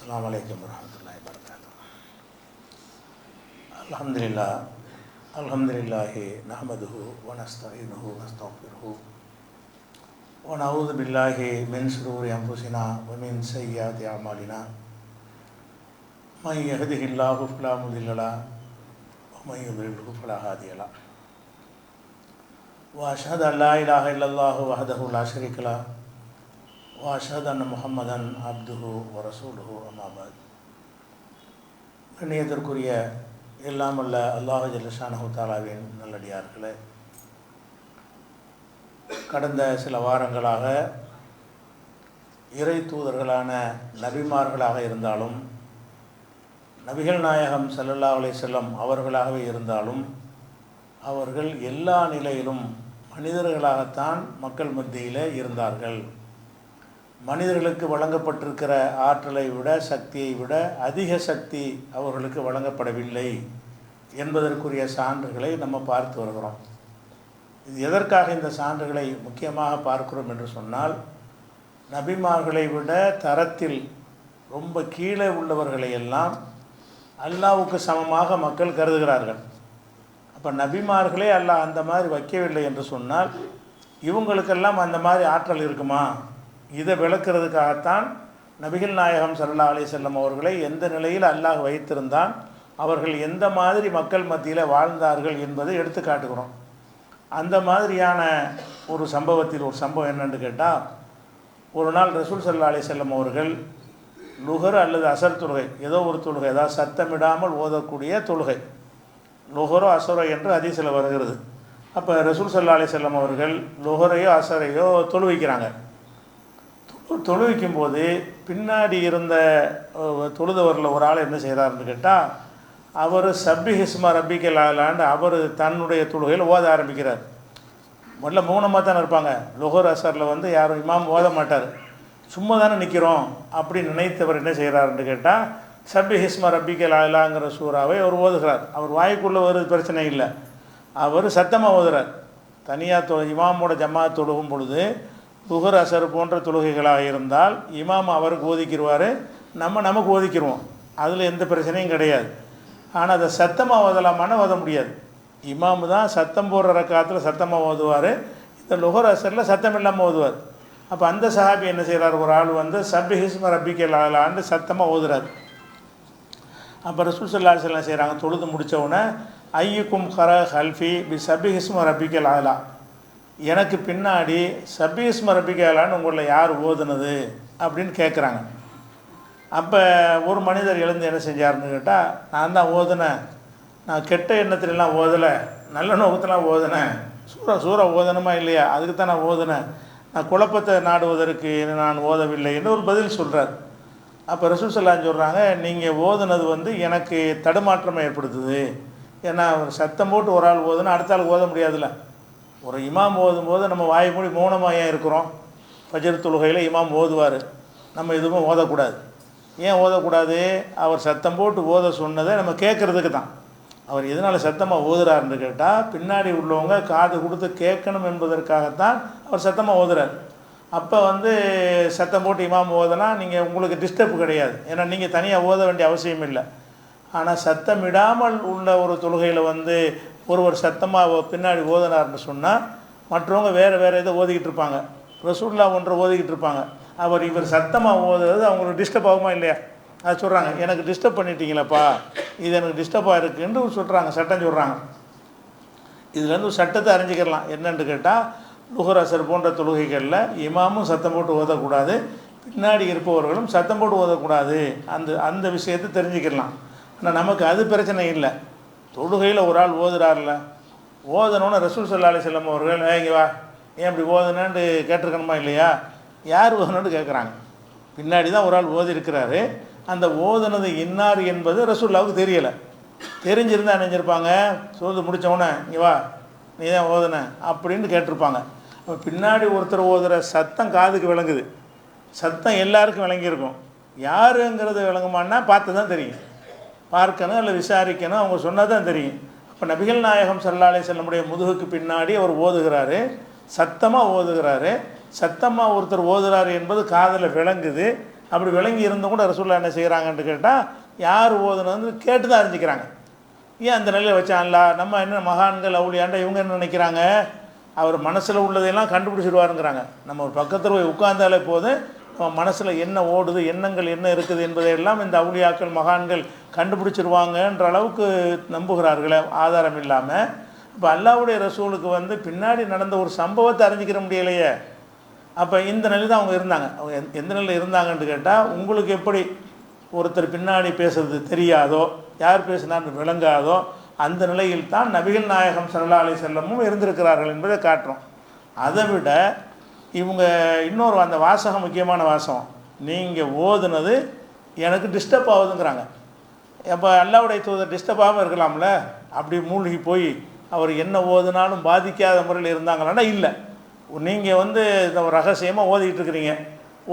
अस्सलामु अलैकुम वरहमतुल्लाहि वबरकातुहू। अल्हम्दुलिल्लाह अल्हम्दुलिल्लाहि नहमदुहु व नस्तईनुहु व नस्तगफिरुहु व नऊज़ु बिल्लाहि मिन शुरूरि अंफुसिना व मिन सय्यिआति अअमालिना मन यहदिहिल्लाहु फला मुदिल्ल लहु व मन युद्लिल्हु फला हादिय लहु व अशहदु अन ला इलाहा इल्लल्लाहु वहदहु ला शरीका लहु व अशहदु अन्न मुहम्मदन अब्दुहु व रसूलुहु अम्मा बअद। கண்ணியத்திற்குரிய எல்லாம் அல்ல அல்லாஹ் ஜல்ல ஷானஹு தஆலாவின் நல்லடியார்களே, கடந்த சில வாரங்களாக இறை தூதர்களான நபிமார்களாக இருந்தாலும், நபிகள் நாயகம் ஸல்லல்லாஹு அலைஹி வஸல்லம் அவர்களாகவே இருந்தாலும், அவர்கள் எல்லா நிலையிலும் மனிதர்களாகத்தான் மக்கள் மத்தியில் இருந்தார்கள். மனிதர்களுக்கு வழங்கப்பட்டிருக்கிற ஆற்றலை விட, சக்தியை விட அதிக சக்தி அவர்களுக்கு வழங்கப்படவில்லை என்பதற்குரிய சான்றுகளை நம்ம பார்த்து வருகிறோம். இது எதற்காக இந்த சான்றுகளை முக்கியமாக பார்க்கிறோம் என்று சொன்னால், நபிமார்களை விட தரத்தில் ரொம்ப கீழே உள்ளவர்களை எல்லாம் அல்லாஹ்வுக்கு சமமாக மக்கள் கருதுகிறார்கள். அப்போ நபிமார்களே அல்லாஹ் அந்த மாதிரி வைக்கவில்லை என்று சொன்னால், இவங்களுக்கெல்லாம் அந்த மாதிரி ஆற்றல் இருக்குமா? இதை விளக்கிறதுக்காகத்தான் நபிகள் நாயகம் ஸல்லல்லாஹு அலைஹி வஸல்லம் அவர்களை எந்த நிலையில் அல்லாஹ் வைத்திருந்தான், அவர்கள் எந்த மாதிரி மக்கள் மத்தியில் வாழ்ந்தார்கள் என்பதை எடுத்து காட்டுகிறோம். அந்த மாதிரியான ஒரு சம்பவம் என்னென்னு கேட்டால், ஒரு நாள் ரசூல் ஸல்லல்லாஹு அலைஹி வஸல்லம் அவர்கள் லுஹர் அல்லது அசர் தொழுகை, ஏதோ ஒரு தொழுகை, அதாவது சத்தமிடாமல் ஓதக்கூடிய தொழுகை, லுஹரோ அசரோ என்று ஹதீஸில் வருகிறது. அப்போ ரசூல் ஸல்லல்லாஹு அலைஹி வஸல்லம் அவர்கள் லுஹரையோ அசரையோ தொழுவிக்கிறாங்க. தொழுவிக்கும் போது பின்னாடி இருந்த தொழுதவரில் ஒரு ஆள் என்ன செய்கிறாருன்னு கேட்டால், அவர் சப்பி ஹிஸ்மா ரப்பிக்கல் ஆலான்னு அவர் தன்னுடைய தொழுகையில் ஓத ஆரம்பிக்கிறார். முதல்ல மௌனமாக தானே இருப்பாங்க. லுஹர் அசரில் யாரும் இமாம் ஓத மாட்டார், சும்மா தானே நிற்கிறோம் அப்படி நினைத்தவர் என்ன செய்கிறாருன்னு கேட்டால், சப்பி ஹிஸ்மா ரப்பிக்கல் ஆலாங்கிற சூறாவை அவர் ஓதுகிறார். அவர் வாய்க்குள்ளே ஒரு பிரச்சனை இல்லை, அவர் சத்தமாக ஓதுறார். தனியாக இமாமோட ஜமாத் தொழுகும் பொழுது லுஹர் அசர் போன்ற தொழுகைகளாக இருந்தால் இமாம் அவருக்கு ஓதிக்கிடுவார், நமக்கு ஓதிக்கிடுவோம், அதில் எந்த பிரச்சனையும் கிடையாது. ஆனால் அதை சத்தமாக ஓதலாமான்னு ஓத முடியாது. இமாமு தான் சத்தம் போடுற ரக்காத்தில் சத்தமாக ஓதுவார், இந்த லுஹர் அசரில் சத்தம் இல்லாமல் ஓதுவார். அப்போ அந்த சஹாபி என்ன செய்கிறார், ஒரு ஆள் சப்பி ஹிஸ்ம ரப்பிக்கல் ஆலான்னு சத்தமாக ஓதுறார். அப்போ ரசூல் ஸல்லல்லாஹு அலைஹி வஸல்லம் செய்கிறாங்க, தொழுது முடித்தவுடனே ஐயுக்கும் கர ஹல்ஃபி பி சப்பி ஹிஸ்ம ரப்பிக்கல் ஆலா, எனக்கு பின்னாடி சப்பி ஹிஸ்ம ரப்பிக்கல் ஆலான்னு உங்களில் யார் ஓதுனது அப்படின்னு கேட்குறாங்க. அப்போ ஒரு மனிதர் எழுந்து என்ன செஞ்சார்னு கேட்டால், நான் தான் ஓதுனேன், நான் கெட்ட எண்ணத்துலலாம் ஓதலை, நல்ல நோக்கத்தெலாம் ஓதுனேன், சூறா ஓதணுமா இல்லையா அதுக்கு தான் நான் ஓதுனேன், நான் குழப்பத்தை நாடுவதற்கு நான் ஓதவில்லை என்று ஒரு பதில் சொல்கிறார். அப்போ ரசூல் ஸல்லல்லாஹு சொல்கிறாங்க, நீங்கள் ஓதுனது எனக்கு தடுமாற்றமாக ஏற்படுத்துது. ஏன்னா ஒரு சத்தம் போட்டு ஒரு ஆள் ஓதுனா அடுத்த ஆள் ஓத முடியாதுல்ல. ஒரு இமாம் ஓதும்போது நம்ம வாய் மூடி மௌனமாக ஏன் இருக்கிறோம்? ஃபஜ்ர் தொழுகையில் இமாம் ஓதுவார், நம்ம எதுவும் ஓதக்கூடாது. ஏன் ஓதக்கூடாது? அவர் சத்தம் போட்டு ஓத சொன்னதை நம்ம கேட்குறதுக்கு தான். அவர் எதனால் சத்தமாக ஓதுறாருன்னு கேட்டால், பின்னாடி உள்ளவங்க காது கொடுத்து கேட்கணும் என்பதற்காகத்தான் அவர் சத்தமாக ஓதுறார். அப்போ சத்தம் போட்டு இமாம் ஓதனா நீங்கள் உங்களுக்கு டிஸ்டர்ப் கிடையாது, ஏன்னா நீங்கள் தனியாக ஓத வேண்டிய அவசியம் இல்லை. ஆனால் சத்தமிடாமல் உள்ள ஒரு தொழுகையில் ஒருவர் சத்தமாக பின்னாடி ஓதினார்னு சொன்னால் மற்றவங்க வேறு எதை ஓதிக்கிட்டு இருப்பாங்க, ரசூலுல்லாஹ் ஒன்றை ஓதிக்கிட்டு இருப்பாங்க. இவர் சத்தமாக ஓதுறது அவங்களுக்கு டிஸ்டர்ப் ஆகுமா இல்லையா? அது சொல்கிறாங்க, எனக்கு டிஸ்டர்ப் பண்ணிட்டீங்களப்பா, இது எனக்கு டிஸ்டர்பாக இருக்குன்னு சொல்கிறாங்க, சட்டம் சொல்கிறாங்க. இதுலேருந்து ஒரு சட்டத்தை அறிஞ்சிக்கிறலாம். என்னென்னு கேட்டால், லுஹர் அசர் போன்ற தொழுகைகளில் இமாமும் சத்தம் போட்டு ஓதக்கூடாது, பின்னாடி இருப்பவர்களும் சத்தம் போட்டு ஓதக்கூடாது. அந்த விஷயத்தை தெரிஞ்சுக்கிடலாம். ஆனால் நமக்கு அது பிரச்சனை இல்லை. தொழுகையில் ஒரு ஆள் ஓதுறாருல, ஓதணுன்னு ரசூல் ஸல்லல்லாஹு அலைஹி வஸல்லம் அவர்கள் இங்கே வா, ஏன் இப்படி ஓதுனேன்னு கேட்டிருக்கணுமா இல்லையா? யார் ஓதுனன்னு கேட்குறாங்க. பின்னாடி தான் ஒரு ஆள் ஓதி இருக்கிறாரு, அந்த ஓதுனது இன்னார் என்பது ரசூலுல்லாஹ்வுக்கு தெரியலை. தெரிஞ்சிருந்தால் நினைஞ்சிருப்பாங்க, சோது முடித்தவொடனே இங்கே வா நீ தான் ஓதுன அப்படின்னு கேட்டிருப்பாங்க. அப்போ பின்னாடி ஒருத்தர் ஓதுகிற சத்தம் காதுக்கு விளங்குது, சத்தம் எல்லாருக்கும் விளங்கியிருக்கும். யாருங்கிறது விளங்குமான்னா பார்த்து தான் தெரியும், பார்க்கணும் இல்லை விசாரிக்கணும், அவங்க சொன்னால் தான் தெரியும். அப்போ நபிகள் நாயகம் ஸல்லல்லாஹு அலைஹி வஸல்லம் முதுகுக்கு பின்னாடி அவர் ஓதுகிறாரு, சத்தமாக ஓதுகிறாரு. சத்தமாக ஒருத்தர் ஓதுகிறாரு என்பது காதில் விளங்குது. அப்படி விளங்கி இருந்தும் கூட ரசூலுல்லாஹ் என்ன செய்கிறாங்கன்னு கேட்டால் யார் ஓதுனது கேட்டு தான் அறிஞ்சிக்கிறாங்க. ஏன் அந்த நிலையில் வச்சான்ல? நம்ம என்ன மகான்கள் அவுளியாண்டா இவங்க என்ன நினைக்கிறாங்க, அவர் மனசில் உள்ளதையெல்லாம் கண்டுபிடிச்சிடுவாருங்கிறாங்க. நம்ம ஒரு பக்கத்தில் போய் உட்கார்ந்தாலே போது நம்ம மனசில் என்ன ஓடுது, எண்ணங்கள் என்ன இருக்குது என்பதையெல்லாம் இந்த அவுளியாக்கள் மகான்கள் கண்டுபிடிச்சிருவாங்கன்ற அளவுக்கு நம்புகிறார்களே ஆதாரம் இல்லாமல். இப்போ அல்லாஹ்வுடைய ரசூலுக்கு பின்னாடி நடந்த ஒரு சம்பவத்தை அறிஞ்சிக்கிற முடியலையே. அப்போ இந்த நிலையில் தான் அவங்க இருந்தாங்க. அவங்க எந்த நிலையில் இருந்தாங்கன்னு கேட்டால், உங்களுக்கு எப்படி ஒருத்தர் பின்னாடி பேசுறது தெரியாதோ, யார் பேசினார்னு விளங்காதோ, அந்த நிலையில் தான் நபிகள் நாயகம் ஸல்லல்லாஹு அலைஹி வஸல்லமும் இருந்திருக்கிறார்கள் என்பதை காட்டுறோம். அதை விட இவங்க இன்னொரு அந்த வாசகம் முக்கியமான வாசகம், நீங்கள் ஓதுனது எனக்கு டிஸ்டர்ப் ஆகுதுங்கிறாங்க. அப்போ அல்லாஹ்வுடைய தூதர் டிஸ்டர்ப் ஆகாமல் இருக்கலாம்ல? அப்படி மூழ்கி போய் அவர் என்ன ஓதுனாலும் பாதிக்காத முறையில் இருந்தாங்களான்னா இல்லை. நீங்கள் இந்த ரகசியமாக ஓதிக்கிட்டு இருக்கிறீங்க,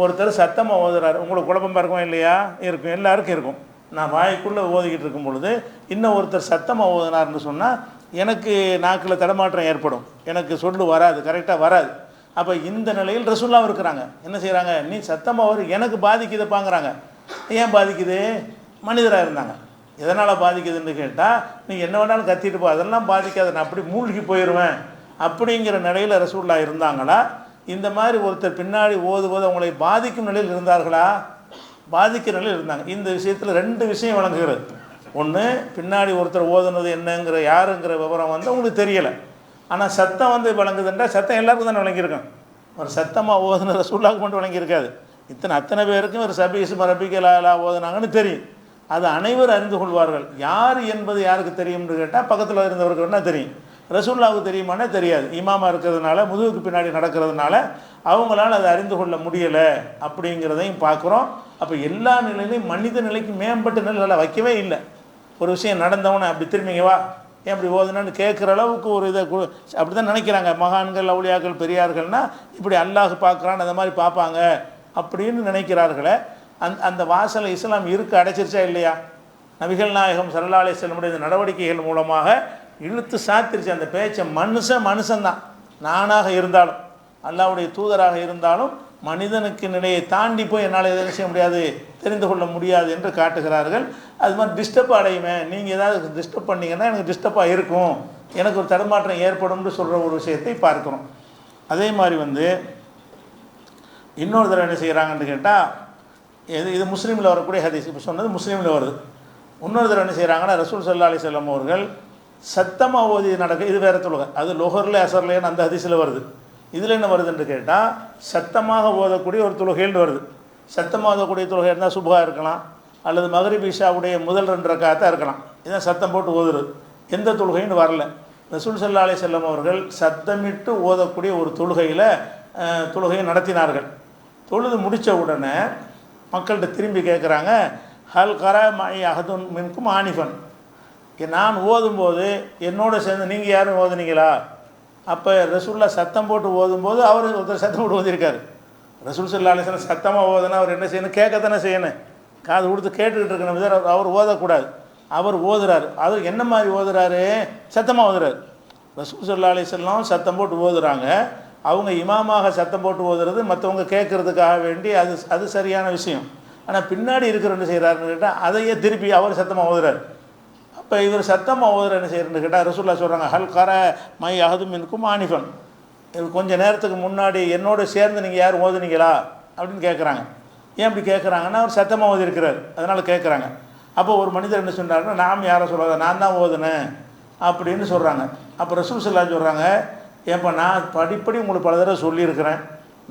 ஒருத்தர் சத்தமாக ஓதுறாரு, உங்களுக்கு குழப்பமாக இருக்கும் இல்லையா? இருக்கும், எல்லாருக்கும் இருக்கும். நான் வாய்க்குள்ளே ஓதிக்கிட்டு இருக்கும் பொழுது இன்னும் ஒருத்தர் சத்தமாக ஓதுனார்னு சொன்னால் எனக்கு நாக்கில் தடமாற்றம் ஏற்படும், எனக்கு சொல்லு வராது, கரெக்டாக வராது. அப்போ இந்த நிலையில் ரசூலுல்லாஹ் இருக்கிறாங்க. என்ன செய்கிறாங்க, நீ சத்தமாக வரும் எனக்கு பாதிக்குதுப்பாங்கிறாங்க. ஏன் பாதிக்குது? மனிதராக இருந்தாங்க. எதனால் பாதிக்குதுன்னு கேட்டால், நீ என்ன வேணாலும் கத்திட்டு போ, அதெல்லாம் பாதிக்காது, நான் அப்படி மூழ்கி போயிடுவேன் அப்படிங்கிற நிலையில் ரசூலுல்லாஹ் இருந்தாங்களா? இந்த மாதிரி ஒருத்தர் பின்னாடி ஓதுவது அவங்களை பாதிக்கும் நிலையில் இருந்தார்களா? பாதிக்கிற நிலையில் இருந்தாங்க. இந்த விஷயத்தில் ரெண்டு விஷயம் வழங்குகிறது. ஒன்று, பின்னாடி ஒருத்தர் ஓதுனது என்னங்கிற யாருங்கிற விவரம் உங்களுக்கு தெரியலை. ஆனால் சத்தம் வழங்குதுன்றா சத்தம் எல்லாருக்கும் தானே விளங்கியிருக்கும். ஒரு சத்தமாக ஓதுன ரசூலுல்லாஹ்க்கு மட்டும் விளங்கியிருக்காது. அத்தனை பேருக்கும் ஒரு சபீஸ் ரப்பிக்கல் ஓதுனாங்கன்னு தெரியும். அது அனைவரும் அறிந்து கொள்வார்கள். யார் என்பது யாருக்கு தெரியும்னு கேட்டால் பக்கத்தில் இருந்தவர்கள்னா தெரியும். ரசூலுல்லாஹ்வுக்கு தெரியுமானே தெரியாது. இமாமாக இருக்கிறதுனால, முதுகுக்கு பின்னாடி நடக்கிறதுனால அவங்களால அதை அறிந்து கொள்ள முடியலை அப்படிங்கிறதையும் பார்க்குறோம். அப்போ எல்லா நிலையிலையும் மனித நிலைக்கு மேம்பட்ட நிலையில் வைக்கவே இல்லை. ஒரு விஷயம் நடந்தவனை அப்படி திரும்பிங்க வா, ஏன் அப்படி ஓதுனான்னு கேட்குற அளவுக்கு ஒரு இதை அப்படி தான் நினைக்கிறாங்க மகான்கள் அவுளியாக்கள் பெரியார்கள்னால். இப்படி அல்லாஹ் பார்க்குறான்னு அந்த மாதிரி பார்ப்பாங்க அப்படின்னு நினைக்கிறார்களே. அந்த வாசலை இஸ்லாம் இருக்க அடைச்சிருச்சா இல்லையா? நபிகள் நாயகம் ஸல்லல்லாஹு அலைஹி வஸல்லமுடைய இந்த நடவடிக்கைகள் மூலமாக இழுத்து சாத்திருச்சு அந்த பேச்சை. மனுஷன்தான், நானாக இருந்தாலும் அல்லாஹ்வுடைய தூதராக இருந்தாலும் மனிதனுக்கு நிலையை தாண்டி போய் என்னால் எதுவும் செய்ய முடியாது, தெரிந்து கொள்ள முடியாது என்று காட்டுகிறார்கள். அது மாதிரி டிஸ்டர்ப் அடையுமே, நீங்கள் ஏதாவது டிஸ்டர்ப் பண்ணிங்கன்னா எனக்கு டிஸ்டர்பாக இருக்கும், எனக்கு ஒரு தடுமாற்றம் ஏற்படும்னு சொல்கிற ஒரு விஷயத்தை பார்க்குறோம். அதே மாதிரி இன்னொரு தடவை என்ன செய்கிறாங்கன்னு கேட்டால், இது முஸ்லீமில் வரக்கூடிய ஹதீஸ். இப்போ சொன்னது முஸ்லீமில் வருது. இன்னொரு தடவை என்ன செய்கிறாங்கன்னா, ரசூல் ஸல்லல்லாஹு அலைஹி வஸல்லம் அவர்கள் சத்தமாக ஓதி நடக்க, இது வேறு தொழுகை, அது லொஹர்ல அசர்லேன்னு அந்த ஹதீஸில் வருது. இதில் என்ன வருதுன்னு கேட்டால், சத்தமாக ஓதக்கூடிய ஒரு தொழுகைன்னு வருது. சத்தமாக ஓதக்கூடிய தொழுகை இருந்தால் சுபஹா இருக்கலாம், அல்லது மக்ரிப் இஷாவுடைய முதல் 2 ரக்காத்தாக இருக்கலாம். இதான் சத்தம் போட்டு ஓதுறது. எந்த தொழுகைன்னு வரல. ரசூல் ஸல்லல்லாஹு அலைஹி வஸல்லம் அவர்கள் சத்தமிட்டு ஓதக்கூடிய ஒரு தொழுகையை நடத்தினார்கள். தொழுது முடித்த உடனே மக்கள்கிட்ட திரும்பி கேட்குறாங்க, ஹல் கரா மஇ அஹதுன் மின்கும் ஆனிஃபன், நான் ஓதும்போது என்னோட சேர்ந்து நீங்கள் யாரும் ஓதுனீங்களா? அப்போ ரசூலுல்லாஹ் சத்தம் போட்டு ஓதும்போது அவர் ஒருத்தர் சத்தம் போட்டு ஓதிருக்காரு. ரசூல் ஸல்லல்லாஹு அலைஹி வஸல்லம் சத்தமாக ஓதுனா அவர் என்ன செய்யணும்? கேட்கத்தானே செய்யணும். காது கொடுத்து கேட்டுக்கிட்டு இருக்கணும். அவர் ஓதக்கூடாது. அவர் ஓதுறாரு. அது என்ன மாதிரி ஓதுறாரு? சத்தமாக ஓதுறாரு. ரசூல் ஸல்லல்லாஹு அலைஹி வஸல்லம் சத்தம் போட்டு ஓதுறாங்க. அவங்க இமாமாக சத்தம் போட்டு ஓதுறது மற்றவங்க கேட்குறதுக்காக வேண்டி அது சரியான விஷயம். ஆனால் பின்னாடி இருக்கிறவங்க செய்கிறாருன்னு கேட்டால் அதையே திருப்பி அவர் சத்தமாக ஓதுறாரு. இப்போ இவர் சத்தமாக ஓதுற என்ன செய்யறன்னு கேட்டால் ரசூலுல்லாஹ் சொல்கிறாங்க, ஹல் கர மை அஹது மின்கும் ஆனிஃபன், இது கொஞ்சம் நேரத்துக்கு முன்னாடி என்னோட சேர்ந்து நீங்கள் யார் ஓதுனீங்களா அப்படின்னு கேட்குறாங்க. ஏன் அப்படி கேட்குறாங்கன்னா, அவர் சத்தமாக ஓதிருக்கிறார், அதனால் கேட்குறாங்க. அப்போ ஒரு மனிதர் என்ன சொன்னார்னா, நாம் யாரை சொல்லாத, நான் தான் ஓதுனேன் அப்படின்னு சொல்கிறாங்க. அப்போ ரசூல் ஸல்லல்லாஹு சொல்கிறாங்க, ஏப்பா நான் படிப்படி உங்களுக்கு பல தடவை சொல்லியிருக்கிறேன்,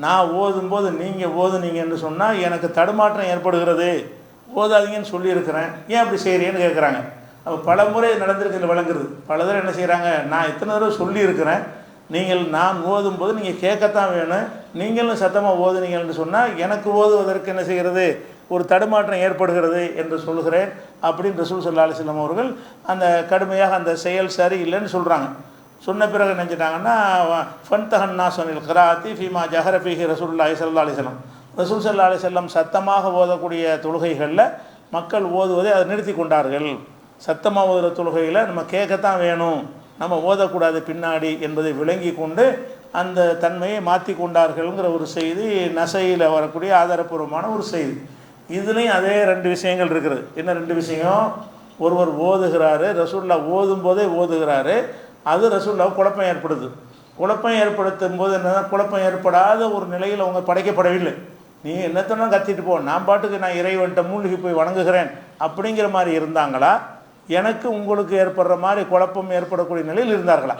நான் ஓதும்போது நீங்கள் ஓதுனீங்கன்னு சொன்னால் எனக்கு தடுமாற்றம் ஏற்படுகிறது, ஓதாதீங்கன்னு சொல்லியிருக்கிறேன், ஏன் அப்படி செய்கிறீன்னு கேட்குறாங்க. அப்போ பல முறை நடந்திருக்கு விளங்குறது. பல தடவை என்ன செய்கிறாங்க, நான் எத்தனை தடவை சொல்லியிருக்கிறேன், நான் ஓதும்போது நீங்கள் கேட்கத்தான் வேணும், நீங்களும் சத்தமாக ஓதுனீங்கன்னு சொன்னால் எனக்கு ஓதுவதற்கு என்ன செய்கிறது, ஒரு தடுமாற்றம் ஏற்படுகிறது என்று சொல்கிறேன் அப்படின்னு ரசூல் ஸல்லல்லாஹு அலைஹி வஸல்லம் அவர்கள் அந்த கடுமையாக அந்த செயல் சரி இல்லைன்னு சொல்கிறாங்க. சொன்ன பிறகு நினச்சிட்டாங்கன்னா, ஃபன்தஹன்னா சொனில் கராத்தி ஃபீமா ஜஹரஃபிஹி ரசூலுல்லாஹி ஸல்லல்லாஹு அலைஹி வஸல்லம், ரசூல் ஸல்லல்லாஹு அலைஹி வஸல்லம் சத்தமாக ஓதக்கூடிய தொழுகைகளில் மக்கள் ஓதுவதை அதை நிறுத்தி கொண்டார்கள். சத்தமாக ஓதுகிற தொழுகையில் நம்ம கேட்கத்தான் வேணும், நம்ம ஓதக்கூடாது பின்னாடி என்பதை விளங்கி கொண்டு அந்த தன்மையை மாற்றி கொண்டார்கள்ங்கிற ஒரு செய்தி நசையில் வரக்கூடிய ஆதாரப்பூர்வமான ஒரு செய்தி. இதுலேயும் அதே ரெண்டு விஷயங்கள் இருக்குது. என்ன ரெண்டு விஷயம்? ஒருவர் ஓதுகிறாரு, ரசூல்லா ஓதும் போதே ஓதுகிறாரு, அது ரசூல்லாவுக்கு குழப்பம் ஏற்படுது. குழப்பம் ஏற்படுத்தும் போது என்னன்னா, குழப்பம் ஏற்படாத ஒரு நிலையில் அவங்க படைக்கப்படவில்லை. நீ என்னத்தனா கத்திட்டு போ, நான் பாட்டுக்கு நான் இறைவன்ட்ட மூழ்கி போய் வணங்குகிறேன் அப்படிங்கிற மாதிரி இருந்தாங்களா, எனக்கு உங்களுக்கு ஏற்படுற மாதிரி குழப்பம் ஏற்படக்கூடிய நிலையில் இருந்தார்களா?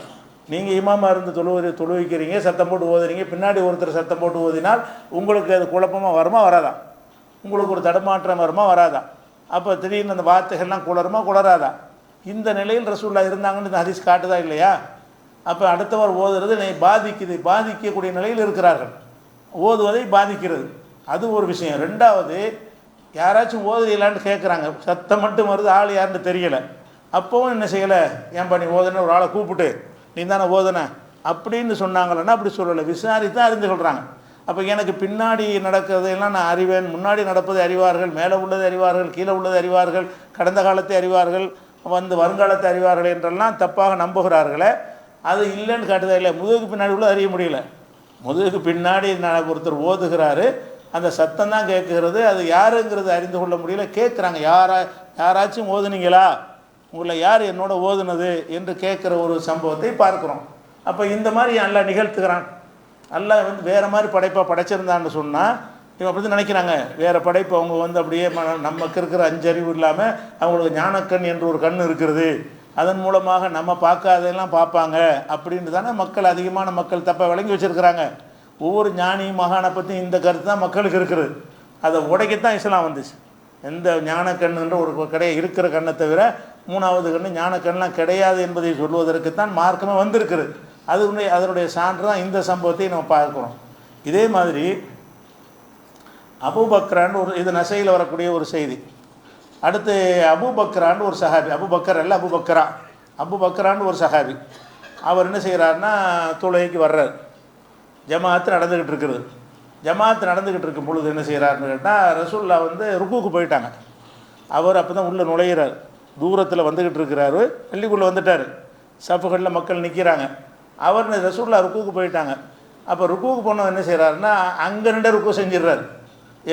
நீங்கள் இமாமா இருந்து தொழுவிக்கிறீங்க, சத்தம் போட்டு ஓதுறீங்க, பின்னாடி ஒருத்தர் சத்தம் போட்டு ஓதினால் உங்களுக்கு அது குழப்பமாக வருமா வராதா? உங்களுக்கு ஒரு தடுமாற்றம் வருமா வராதா? அப்போ திடீர்னு அந்த வார்த்தைகள்லாம் குளருமா குளராதா? இந்த நிலையில் ரசூல்லா இருந்தாங்கன்னு இந்த ஹதீஸ் காட்டுதா இல்லையா? அப்போ அடுத்தவர் ஓதுறது நீ பாதிக்கக்கூடிய நிலையில் இருக்கிறார்கள், ஓதுவதை பாதிக்கிறது, அது ஒரு விஷயம். ரெண்டாவது, யாராச்சும் ஓதுறீங்களான்னு கேட்குறாங்க, சத்தம் மட்டும் வருது, ஆள் யாருன்னு தெரியலை. அப்போவும் என்ன செய்யலை, ஏன்பா நீ ஓதுன ஒரு ஆளை கூப்பிட்டு நீ தானே ஓதுன அப்படின்னு சொன்னாங்களன்னா அப்படி சொல்லலை, விசாரித்தான் அறிந்து கொள்கிறாங்க. அப்போ எனக்கு பின்னாடி நடக்கிறதையெல்லாம் நான் அறிவேன், முன்னாடி நடப்பதை அறிவார்கள், மேலே உள்ளதை அறிவார்கள், கீழே உள்ளதை அறிவார்கள், கடந்த காலத்தை அறிவார்கள், வருங்காலத்தை அறிவார்கள் என்றெல்லாம் தப்பாக நம்புகிறார்களே, அது இல்லைன்னு காட்டுதா இல்லை? முதுகுக்கு பின்னாடி உள்ள அறிய முடியல. முதுகுக்கு பின்னாடி ஒருத்தர் ஓதுகிறாரு, அந்த சத்தம் தான் கேட்குறது, அது யாருங்கிறது அறிந்து கொள்ள முடியல. கேட்குறாங்க, யாராச்சும் ஓதுனீங்களா, உங்களை யார் என்னோட ஓதுனது என்று கேட்குற ஒரு சம்பவத்தை பார்க்குறோம். அப்போ இந்த மாதிரி அல்லாஹ் நிகழ்த்துகிறான். அல்லாஹ் வேறு மாதிரி படைப்பாக படைச்சிருந்தான்னு சொன்னால் இவங்க அப்படி தான் நினைக்கிறாங்க. வேறு படைப்பு அவங்க அப்படியே நமக்கு இருக்கிற அஞ்சறிவு இல்லாமல் அவங்களுக்கு ஞானக்கண் என்று ஒரு கண் இருக்கிறது, அதன் மூலமாக நம்ம பார்க்காதெல்லாம் பார்ப்பாங்க அப்படின்னு தானே மக்கள், அதிகமான மக்கள் தப்பாக விளங்கி வச்சுருக்கிறாங்க. ஒவ்வொரு ஞானி மகானை பற்றி இந்த கருத்து தான் மக்களுக்கு இருக்குது. அதை உடைக்கத்தான் இஸ்லாம் வந்துச்சு. எந்த ஞானக்கண்ணுன்ற ஒரு இருக்கிற கண்ணை தவிர மூணாவது கண்ணு ஞானக்கண்ணெலாம் கிடையாது என்பதை சொல்வதற்குத்தான் மார்க்கமே வந்திருக்குது. அதனுடைய சான்று தான் இந்த சம்பவத்தை நம்ம பார்க்குறோம். இதே மாதிரி அபூபக்ரான்னு இது நசையில் வரக்கூடிய ஒரு செய்தி. அடுத்து அபூபக்ரான்னு ஒரு சஹாபி, அபூபக்கர் அல்ல அபூபக்ரான்னு ஒரு சஹாபி, அவர் என்ன செய்கிறாருன்னா தொழுகைக்கு வர்றார். ஜமாத்து நடந்துக்கிட்டு இருக்குது. ஜமாத்து நடந்துக்கிட்டு இருக்கும் பொழுது என்ன செய்கிறாருன்னு கேட்டால், ரசூல்லா ருக்குவுக்கு போயிட்டாங்க. அவர் அப்போ தான் உள்ளே நுழையிறார். தூரத்தில் வந்துக்கிட்டு இருக்கிறாரு, பள்ளிக்குள்ளே வந்துட்டார். சஃபுகளில் மக்கள் நிற்கிறாங்க. அவர் ரசூல்லா ருக்குவுக்கு போயிட்டாங்க. அப்போ ருக்குவுக்கு போனவர் என்ன செய்கிறாருன்னா, அங்கே நின்று ருக்கு செஞ்சிடுறாரு.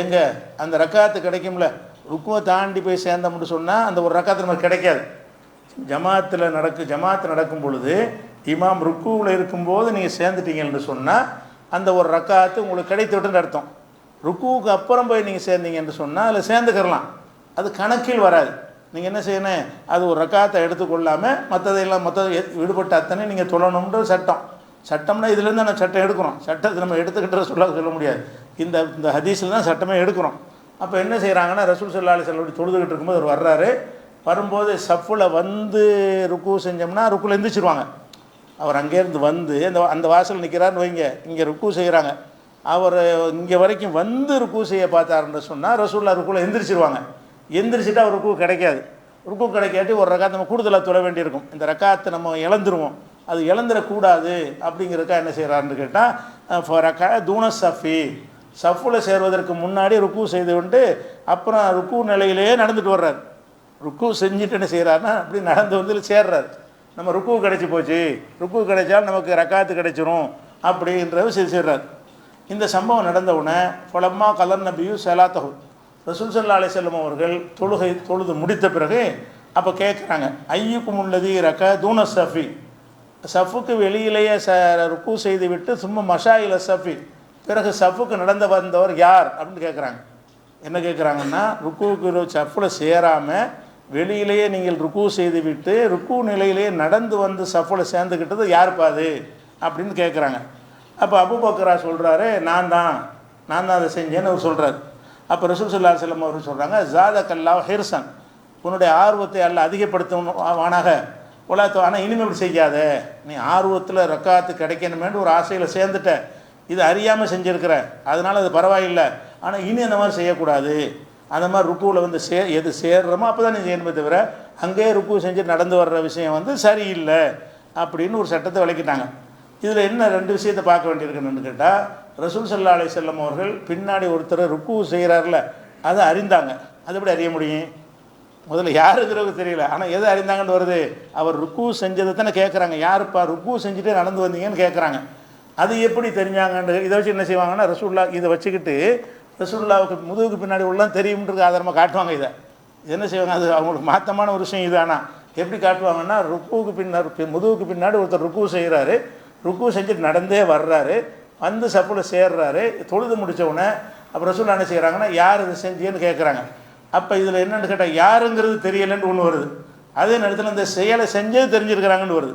எங்கே அந்த ரக்காத்து கிடைக்கும்ல, ருக்குவை தாண்டி போய் சேர்ந்தோம்னு சொன்னால் அந்த ஒரு ரக்காத்து நமக்கு கிடைக்காது. ஜமாத்து நடக்கும் பொழுது இமாம் ருக்குவில் இருக்கும்போது நீங்கள் சேர்ந்துட்டீங்கன்னு சொன்னால் அந்த ஒரு ரக்காத்து உங்களுக்கு கிடைத்து விட்டுன்னு அர்த்தம். ருக்குவுக்கு அப்புறம் போய் நீங்கள் சேர்ந்தீங்கன்னு சொன்னால் அதில் சேர்ந்துக்கிறலாம், அது கணக்கில் வராது. நீங்கள் என்ன செய்யணும், அது ஒரு ரக்காத்தை எடுத்துக்கொள்ளாமல் மற்றதையெல்லாம் விடுபட்ட அத்தனை நீங்கள் தொழணுன்ற சட்டம்னா இதுலேருந்து நம்ம சட்டம் எடுக்கிறோம். சட்டத்தை நம்ம எடுத்துக்கிட்ட சொல்ல முடியாது. இந்த ஹதீஸில் தான் சட்டமே எடுக்கிறோம். அப்போ என்ன செய்கிறாங்கன்னா, ரசூல் ஸல்லல்லாஹு அலைஹி வஸல்லம் தொழுதுகிட்டு இருக்கும்போது அவர் வர்றாரு. வரும்போது சஃப்பில் ருக்கு செஞ்சோம்னா ருக்குல எந்திரிச்சிருவாங்க. அவர் அங்கேருந்து அந்த வாசல் நிற்கிறாருன்னு வைங்க, இங்கே ருக்கு செய்கிறாங்க. அவர் இங்கே வரைக்கும் ருக்கு செய்ய பார்த்தாருன்னு சொன்னால் ரசூல்லா ருக்குல எந்திரிச்சிருவாங்க. எந்திரிச்சிட்டு அவர் ருக்கு கிடைக்காது. ருக்கு கிடைக்காட்டி ஒரு ரக்காத்து நம்ம கூடுதலாக தொழ வேண்டியிருக்கும். இந்த ரக்காத்தை நம்ம இழந்துருவோம், அது இழந்துடக்கூடாது அப்படிங்கிறக்கா என்ன செய்கிறாருன்னு கேட்டால், தூண சஃப்பில் சேர்வதற்கு முன்னாடி ருக்கு செய்து கொண்டு அப்புறம் ருக்கு நிலையிலேயே நடந்துட்டு வர்றார். ருக்கு செஞ்சுட்டு என்ன செய்கிறாருன்னா அப்படி நடந்து சேர்றார். நம்ம ருக்கு கிடைச்சி போச்சு, ருக்கு கிடைச்சாலும் நமக்கு ரக்காத்து கிடைச்சிரும் அப்படின்ற செய்கிறார். இந்த சம்பவம் நடந்தவுடனே ஃபலம்மா கலர் நபியு சலாத்தஹு, ரசூல் ஸல்லல்லாஹு அலைஹி வஸல்லம் அவர்கள் தொழுது முடித்த பிறகு அப்போ கேட்குறாங்க, ஐயுக்கும் உள்ளது தூண சஃபுக்கு வெளியிலேயே ருக்கு செய்து விட்டு சும்மா மஷாயில சஃபி, பிறகு சஃபுக்கு வந்தவர் யார் அப்படின்னு கேட்குறாங்க. என்ன கேட்குறாங்கன்னா, ருக்குவுக்கு சஃப்பில் சேராமல் வெளியிலேயே நீங்கள் ருக்கு செய்து விட்டு ருக்கு நிலையிலேயே நடந்து சஃப்பில் சேர்ந்துக்கிட்டது யாருப்பா அது அப்படின்னு கேட்குறாங்க. அப்போ அபூபக்கரா சொல்கிறாரு, நான் தான் அதை செஞ்சேன்னு அவர் சொல்கிறார். அப்போ ரசூல் ஸல்லல்லாஹு அலைஹி வஸல்லம் அவர் சொல்கிறாங்க, ஜாதக்கல்லாஹ் ஹிர்சன், உன்னுடைய ஆர்வத்தை அல்ல அதிகப்படுத்துவானாக உலகத்தை, ஆனால் இனிமேல் இப்படி செய்யாத, நீ ஆர்வத்தில் ரக்காத்து கிடைக்கணுமேனு ஒரு ஆசையில் சேர்ந்துட்ட, இது அறியாமல் செஞ்சுருக்கிற, அதனால் அது பரவாயில்லை, ஆனால் இனி அந்த மாதிரி செய்யக்கூடாது. அந்த மாதிரி ருக்குவில் எது சேர்றோமோ அப்போ தான் நீ செய்யணுமே தவிர அங்கேயே ருக்கு செஞ்சு நடந்து வர்ற விஷயம் சரியில்லை அப்படின்னு ஒரு சட்டத்தை விளக்கிட்டாங்க. இதில் என்ன ரெண்டு விஷயத்தை பார்க்க வேண்டியிருக்குன்னு கேட்டால், ரசூல் ஸல்லல்லாஹு அலைஹி வஸல்லம் அவர்கள் பின்னாடி ஒருத்தர் ருக்கு செய்கிறார்ல, அதை அறிந்தாங்க. அது எப்படி அறிய முடியும்? முதல்ல யாருங்கிறவங்க தெரியல, ஆனால் எதை அறிந்தாங்கன்னு வருது, அவர் ருக்கு செஞ்சதை தானே கேட்குறாங்க. யாருப்பா ருக்கு செஞ்சுட்டே நடந்து வந்தீங்கன்னு கேட்குறாங்க. அது எப்படி தெரிஞ்சாங்கன்னு இதை வச்சு என்ன செய்வாங்கன்னா, ரசூல்லா இதை வச்சுக்கிட்டு ரசூலுல்லாவுக்கு முதுகுக்கு பின்னாடி உள்ளதான் தெரியும்ன்றது ஆதாரமாக காட்டுவாங்க. இதை என்ன செய்வாங்க, அது அவங்களுக்கு மாற்றமான ஒரு விஷயம் இது. ஆனால் எப்படி காட்டுவாங்கன்னா, ருக்குவுக்கு பின்னாடி முதுகுக்கு பின்னாடி ஒருத்தர் ருக்கு செய்கிறாரு, ருக்கு செஞ்சுட்டு நடந்தே வர்றாரு, வந்து சப்புல சேர்றாரு, தொழுது முடித்தவுடனே அப்புறம் ரசூலுல்லாஹ் என்ன செய்கிறாங்கன்னா, யார் இது செஞ்சேன்னு கேட்குறாங்க. அப்போ இதில் என்னென்னு கேட்டால் யாருங்கிறது தெரியலைன்னு ஒன்று வருது. அதே நேரத்தில் இந்த செயலை செஞ்சே தெரிஞ்சிருக்கிறாங்கன்னு வருது.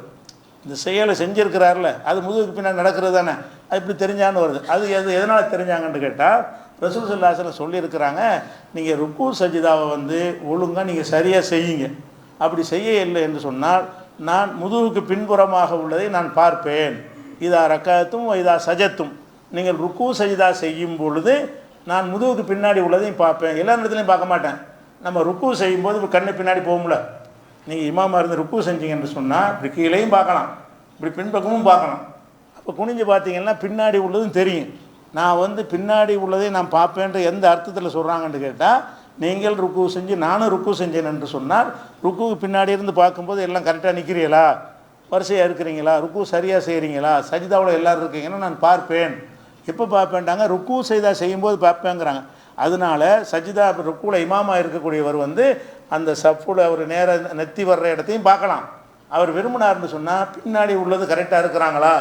இந்த செயலை செஞ்சுருக்கிறார்ல அது முதுகுக்கு பின்னாடி நடக்கிறது தானே, அது இப்படி தெரிஞ்சான்னு வருது. அது எதனால் தெரிஞ்சாங்கன்னு கேட்டால் ரசூல் ஸல்லல்லாஹு அலைஹி வஸல்லம் சொல்லியிருக்கிறாங்க, நீங்கள் ருக்கு சஜிதாவை ஒழுங்காக நீங்கள் சரியாக செய்யுங்க. அப்படி செய்ய இல்லை என்று சொன்னால் நான் முதுகுக்கு பின்புறமாக உள்ளதை நான் பார்ப்பேன். இதா ரக்காத்தும் இதா சஜத்தும், நீங்கள் ருக்கு சஜிதா செய்யும் பொழுது நான் முதுகுக்கு பின்னாடி உள்ளதையும் பார்ப்பேன். எல்லா இடத்துலையும் பார்க்க மாட்டேன். நம்ம ருக்கு செய்யும்போது கண்ணு பின்னாடி போகும்ல, நீங்கள் இமாமாக இருந்து ருக்கு செஞ்சீங்கன்னு சொன்னால் இப்படி கீழேயும் பார்க்கலாம், இப்படி பின்பக்கமும் பார்க்கலாம். அப்போ குனிஞ்சு பார்த்தீங்கன்னா பின்னாடி உள்ளதும் தெரியும். நான் பின்னாடி உள்ளதை நான் பார்ப்பேன்ற எந்த அர்த்தத்தில் சொல்கிறாங்கன்னு கேட்டால், நீங்கள் ருக்கு செஞ்சு நானும் ருக்கு செஞ்சேன் என்று சொன்னால் ருக்குவுக்கு பின்னாடி இருந்து பார்க்கும்போது எல்லாம் கரெக்டாக நிற்கிறீங்களா, வரிசையாக இருக்கிறீங்களா, ருக்கு சரியாக செய்கிறீங்களா, சஜிதாவில் எல்லோரும் இருக்கீங்கன்னா நான் பார்ப்பேன். எப்போ பார்ப்பேன்ட்டாங்க, ருக்கு செய்தா செய்யும்போது பார்ப்பேங்கிறாங்க. அதனால சஜிதா ருக்குவில் இமாமாக இருக்கக்கூடியவர் அந்த சஃப்புல அவர் நேர நெத்தி வர்ற இடத்தையும் பார்க்கலாம். அவர் விரும்பினார்னு சொன்னால் பின்னாடி உள்ளது கரெக்டாக இருக்கிறாங்களா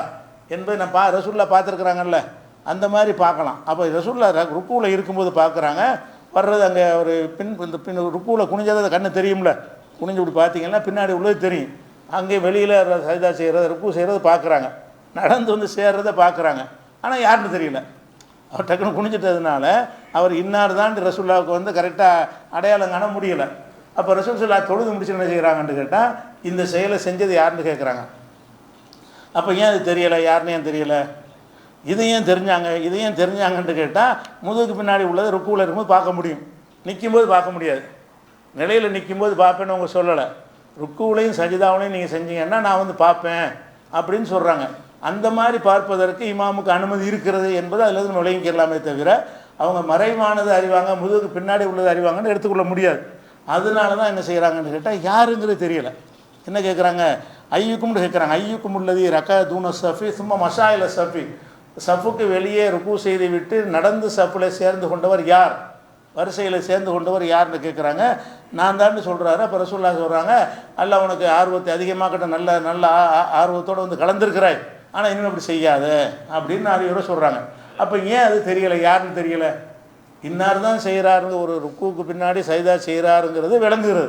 என்பதை நான் ரசூலுல்லாஹ் பார்த்துருக்குறாங்கல்ல, அந்த மாதிரி பார்க்கலாம். அப்போ ரசூலுல்லாஹ் ருக்குவில் இருக்கும்போது பார்க்குறாங்க, வர்றது அங்கே ஒரு பின் ருக்குவில் குனிஞ்சதை கண்ணு தெரியும்ல, குனிஞ்சு இப்படி பார்த்தீங்கன்னா பின்னாடி உள்ளது தெரியும். அங்கே வெளியில் சஜிதா செய்கிறது ருக்கு செய்கிறது பார்க்குறாங்க, நடந்து சேர்றதை பார்க்குறாங்க. ஆனால் யாருன்னு தெரியல. அவர் டக்குன்னு குனிஞ்சிட்டதுனால அவர் இன்னார் தான் ரசூலுல்லாஹ்வுக்கு கரெக்டாக அடையாளம் காண முடியலை. அப்போ ரசூல் ஸல்லல்லாஹு தொழுது முடிச்சு என்ன செய்கிறாங்கன்னு கேட்டால், இந்த செயலை செஞ்சது யாருன்னு கேட்குறாங்க. அப்போ ஏன் அது தெரியலை, யாருன்னு ஏன் தெரியலை, இதையும் தெரிஞ்சாங்கன்னு கேட்டால் முதுகுக்கு பின்னாடி உள்ளது ருக்குவில் இருக்கும்போது பார்க்க முடியும், நிற்கும்போது பார்க்க முடியாது. நிலையில் நிற்கும்போது பார்ப்பேன்னு அவங்க சொல்லலை. ருக்குவிலையும் சஜிதாவிலையும் நீங்கள் செஞ்சீங்கன்னா நான் பார்ப்பேன் அப்படின்னு சொல்கிறாங்க. அந்த மாதிரி பார்ப்பதற்கு இமாமுக்கு அனுமதி இருக்கிறது என்பது அதில் நுழைஞ்சிக்கலாமே தவிர அவங்க மறைவானது அறிவாங்க, முதுகுக்கு பின்னாடி உள்ளது அறிவாங்கன்னு எடுத்துக்கொள்ள முடியாது. அதனால தான் என்ன செய்கிறாங்கன்னு கேட்டால் யாருங்கிறது தெரியலை. என்ன கேட்குறாங்க, ஐயுக்கும்னு கேட்குறாங்க. ஐயுக்கும் உள்ளது ரக்கா தூன சஃபி சும்மா மஷாயில சஃபி, சஃபுக்கு வெளியே ருக்கு செய்து விட்டு நடந்து சஃபில் சேர்ந்து கொண்டவர் யார், வரிசையில் சேர்ந்து கொண்டவர் யாருன்னு கேட்குறாங்க. நான் தான் சொல்கிறாரு. அப்போ ரசூலுல்லாஹ் சொல்கிறாங்க, அல்லாஹ் உனக்கு ஆர்வத்தை அதிகமாக்கிட்ட, நல்ல நல்ல ஆர்வத்தோடு கலந்துருக்கிறாய், ஆனால் இன்னும் அப்படி செய்யாத அப்படின்னு அறிவுரை சொல்கிறாங்க. அப்போ ஏன் அது தெரியலை, யாருன்னு தெரியலை. இன்னார் தான் செய்கிறாருங்க, ஒரு ருக்குவுக்கு பின்னாடி சஜிதா செய்கிறாருங்கிறது விளங்குகிறது.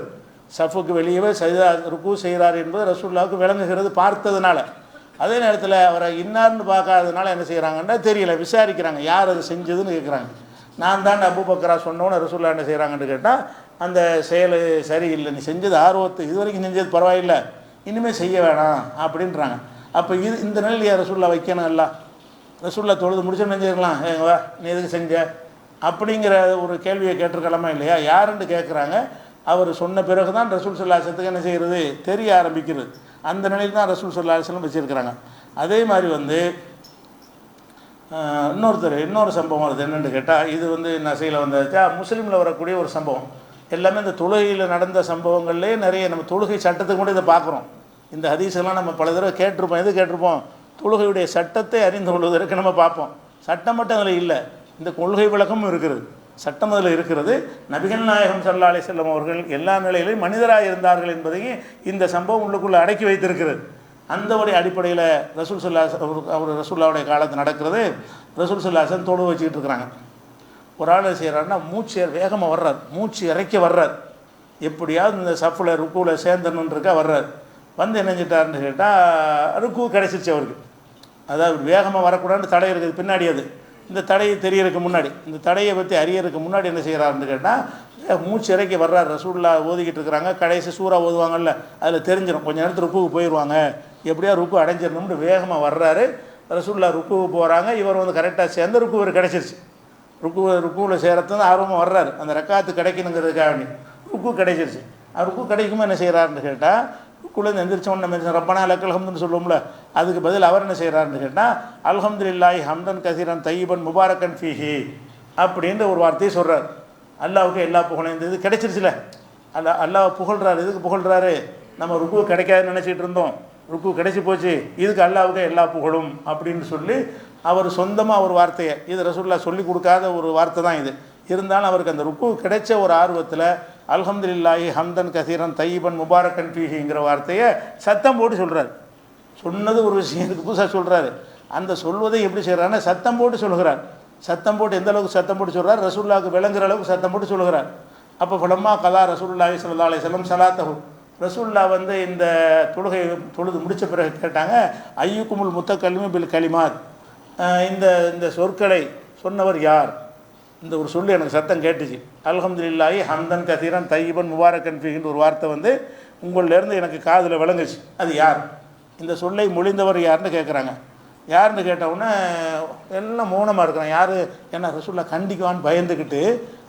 சஃபுக்கு வெளியவே சஜிதா ருக்கு செய்கிறார் என்பது ரசூலுல்லாஹ்வுக்கு விளங்குகிறது பார்த்ததுனால. அதே நேரத்தில் அவரை இன்னார்னு பார்க்காததுனால என்ன செய்கிறாங்கன்னா தெரியல, விசாரிக்கிறாங்க யார் அது செஞ்சதுன்னு கேட்குறாங்க. நான் தான் அபூபக்கரா சொன்னோன்னு ரசூலுல்லாஹ் என்ன செய்கிறாங்கன்னு கேட்டால், அந்த செயல் சரியில்லை, நீ செஞ்சது ஆர்வத்தை இது வரைக்கும் செஞ்சது பரவாயில்லை, இனிமேல் செய்ய வேணாம் அப்படின்றாங்க. அப்போ இந்த நிலையில் ரசூலுல்லாஹ் வைக்கணும். எல்லாம் ரசூலுல்லாஹ் தொழுது முடிச்சு நினைஞ்சிருக்கலாம், வா நீ எதுக்கு செஞ்ச அப்படிங்கிற ஒரு கேள்வியை கேட்டிருக்கலாமா இல்லையா. யாருன்னு கேட்குறாங்க. அவர் சொன்ன பிறகு தான் ரசூல் ஸல்லல்லாஹு அலைஹி வஸல்லம் என்ன செய்கிறது தெரிய ஆரம்பிக்கிறது. அந்த நிலையில் தான் ரசூல் ஸல்லல்லாஹு அலைஹி வஸல்லம் வச்சுருக்கிறாங்க. அதே மாதிரி இன்னொரு சம்பவம் வருது. என்னென்னு கேட்டால், இது நசையில் வந்தாச்சா முஸ்லீமில் வரக்கூடிய ஒரு சம்பவம். எல்லாமே இந்த தொழுகையில் நடந்த சம்பவங்கள்லேயே நிறைய நம்ம தொழுகை சட்டத்துக்கு கூட இதை பார்க்குறோம். இந்த ஹதீஸெல்லாம் நம்ம பல தடவை கேட்டிருப்போம். எது கேட்டிருப்போம், தொழுகையுடைய சட்டத்தை அறிந்து கொள்வதற்கு நம்ம பார்ப்போம். சட்டம் மட்டும் அதில் இல்லை, இந்த கொள்கை விளக்கமும் இருக்கிறது, சட்டம் அதில் இருக்கிறது. நபிகள் நாயகம் ஸல்லல்லாஹு அலைஹி வஸல்லம் அவர்கள் எல்லா நிலையிலையும் மனிதராக இருந்தார்கள் என்பதையும் இந்த சம்பவம் உள்ளுக்குள்ளே அடக்கி வைத்திருக்கிறது. அந்த ஒரு அடிப்படையில் ரசூல் ஸல்லல்லாஹு அவர் ரசூலுல்லாஹ்வுடைய காலத்தில் நடக்கிறது. ரசூல் ஸல்லல்லாஹு அலைஹி வஸல்லம் தொழு வச்சுக்கிட்டு இருக்கிறாங்க. ஒரு ஆள் செய்கிறாருன்னா மூச்சு வேகமாக வர்றார், மூச்சு இறைக்க வர்றார், எப்படியாவது இந்த சஃபில் ருக்குவில் சேர்ந்தணுன்றக்கா வர்றார். என்ன செஞ்சிட்டாருன்னு கேட்டால் ருக்கு கிடைச்சிருச்சு அவருக்கு. அதாவது வேகமாக வரக்கூடாதுன்னு தடை இருக்குது பின்னாடி. அது இந்த தடையை தெரியறதுக்கு முன்னாடி, இந்த தடையை பற்றி அறியறதுக்கு முன்னாடி என்ன செய்கிறாருன்னு கேட்டால் மூச்சு இறக்கி வர்றார். ரசூலுல்லாஹ் ஓதிக்கிட்டு இருக்கிறாங்க, கடைசி சூறா ஓதுவாங்கல்ல, அதில் தெரிஞ்சிடும் கொஞ்சம் நேரத்தில் ருக்குவுக்கு போயிடுவாங்க, எப்படியா ருக்கு அடைஞ்சிடணும்னு வேகமாக வர்றாரு. ரசூலுல்லாஹ் ருக்குவுக்கு போகிறாங்க. இவர் கரெக்டாக சேர்ந்து ருக்கு இவர் கிடச்சிருச்சு. ருக்குவில் சேரத்து ஆர்வமாக வர்றாரு, அந்த ரக்காத்து கிடைக்கணுங்கிறதுக்காக வேண்டி ருக்கு கிடைச்சிருச்சு. ருக்கு கிடைக்குமா என்ன செய்கிறாருன்னு கேட்டால், ருக்குலேருந்து எந்திரிச்சோன்னு நம்ம ரப்பனா லக்கல் ஹம்துன்னு சொல்லுவோம்ல, அதுக்கு பதில் அவர் என்ன செய்கிறாருன்னு கேட்டால் அல்ஹம்துலில்லாஹி ஹம்தன் கசீரன் தையிபன் முபாரக்கன் ஃபீஹி அப்படின்ற ஒரு வார்த்தையை சொல்கிறார். அல்லாவுக்கு எல்லா புகழும் இந்த இது கிடைச்சிருச்சுல, அல்லாஹ் புகழ்கிறாரு. இதுக்கு புகழ்கிறாரு, நம்ம ருக்கு கிடைக்காதுன்னு நினச்சிட்டு இருந்தோம், ருக்கு கிடைச்சி போச்சு, இதுக்கு அல்லாவுக்கு எல்லா புகழும் அப்படின்னு சொல்லி அவர் சொந்தமாக ஒரு வார்த்தையை, இது ரசூலுல்லாஹ் சொல்லி கொடுக்காத ஒரு வார்த்தை தான் இது, இருந்தாலும் அவருக்கு அந்த ருக்கு கிடைச்ச ஒரு ஆர்வத்தில் அல்ஹம்துலில்லாஹி ஹம்தன் கசீரன் தையிபன் முபாரக்கன் ஃபீஹிங்கிற வார்த்தையை சத்தம் போட்டு சொல்கிறார். சொன்னது ஒரு விஷயம், இதுக்கு புதுசாக சொல்கிறாரு. அந்த சொல்வதை எப்படி செய்கிறாருன்னா சத்தம் போட்டு சொல்கிறார். சத்தம் போட்டு எந்த அளவுக்கு சத்தம் போட்டு சொல்கிறார், ரசூலுல்லாஹ்வுக்கு விளங்குற அளவுக்கு சத்தம் போட்டு சொல்கிறார். அப்போ ஃபலம்மா கலா ரசூலுல்லாஹி ஸல்லல்லாஹு அலைஹி வஸல்லம் ஸலாத்தஹு, ரசூலுல்லாஹ் வந்து இந்த தொழுகை தொழுது முடித்த பிறகு கேட்டாங்க, ஐயுக்குமுல் முத்தக்கல்லிமு பில் கலிமாத், இந்த இந்த சொற்களை சொன்னவர் யார்? இந்த ஒரு சொல்லு எனக்கு சத்தம் கேட்டுச்சு. அல்ஹம்துலில்லாஹி ஹம்தன் கதீரன் தையிபன் முபாரக்கன் ஃபீஹின்ற ஒரு வார்த்தை வந்து உங்களிலேருந்து எனக்கு காதில் விளங்குச்சு, அது யார்? இந்த சொல்லை மொழிந்தவர் யாருன்னு கேட்குறாங்க. யாருன்னு கேட்டவுடனே எல்லாம் மௌனமாக இருக்கிறான். யார்? என்ன ரசூலுல்லாஹ் கண்டிக்குவான்னு பயந்துக்கிட்டு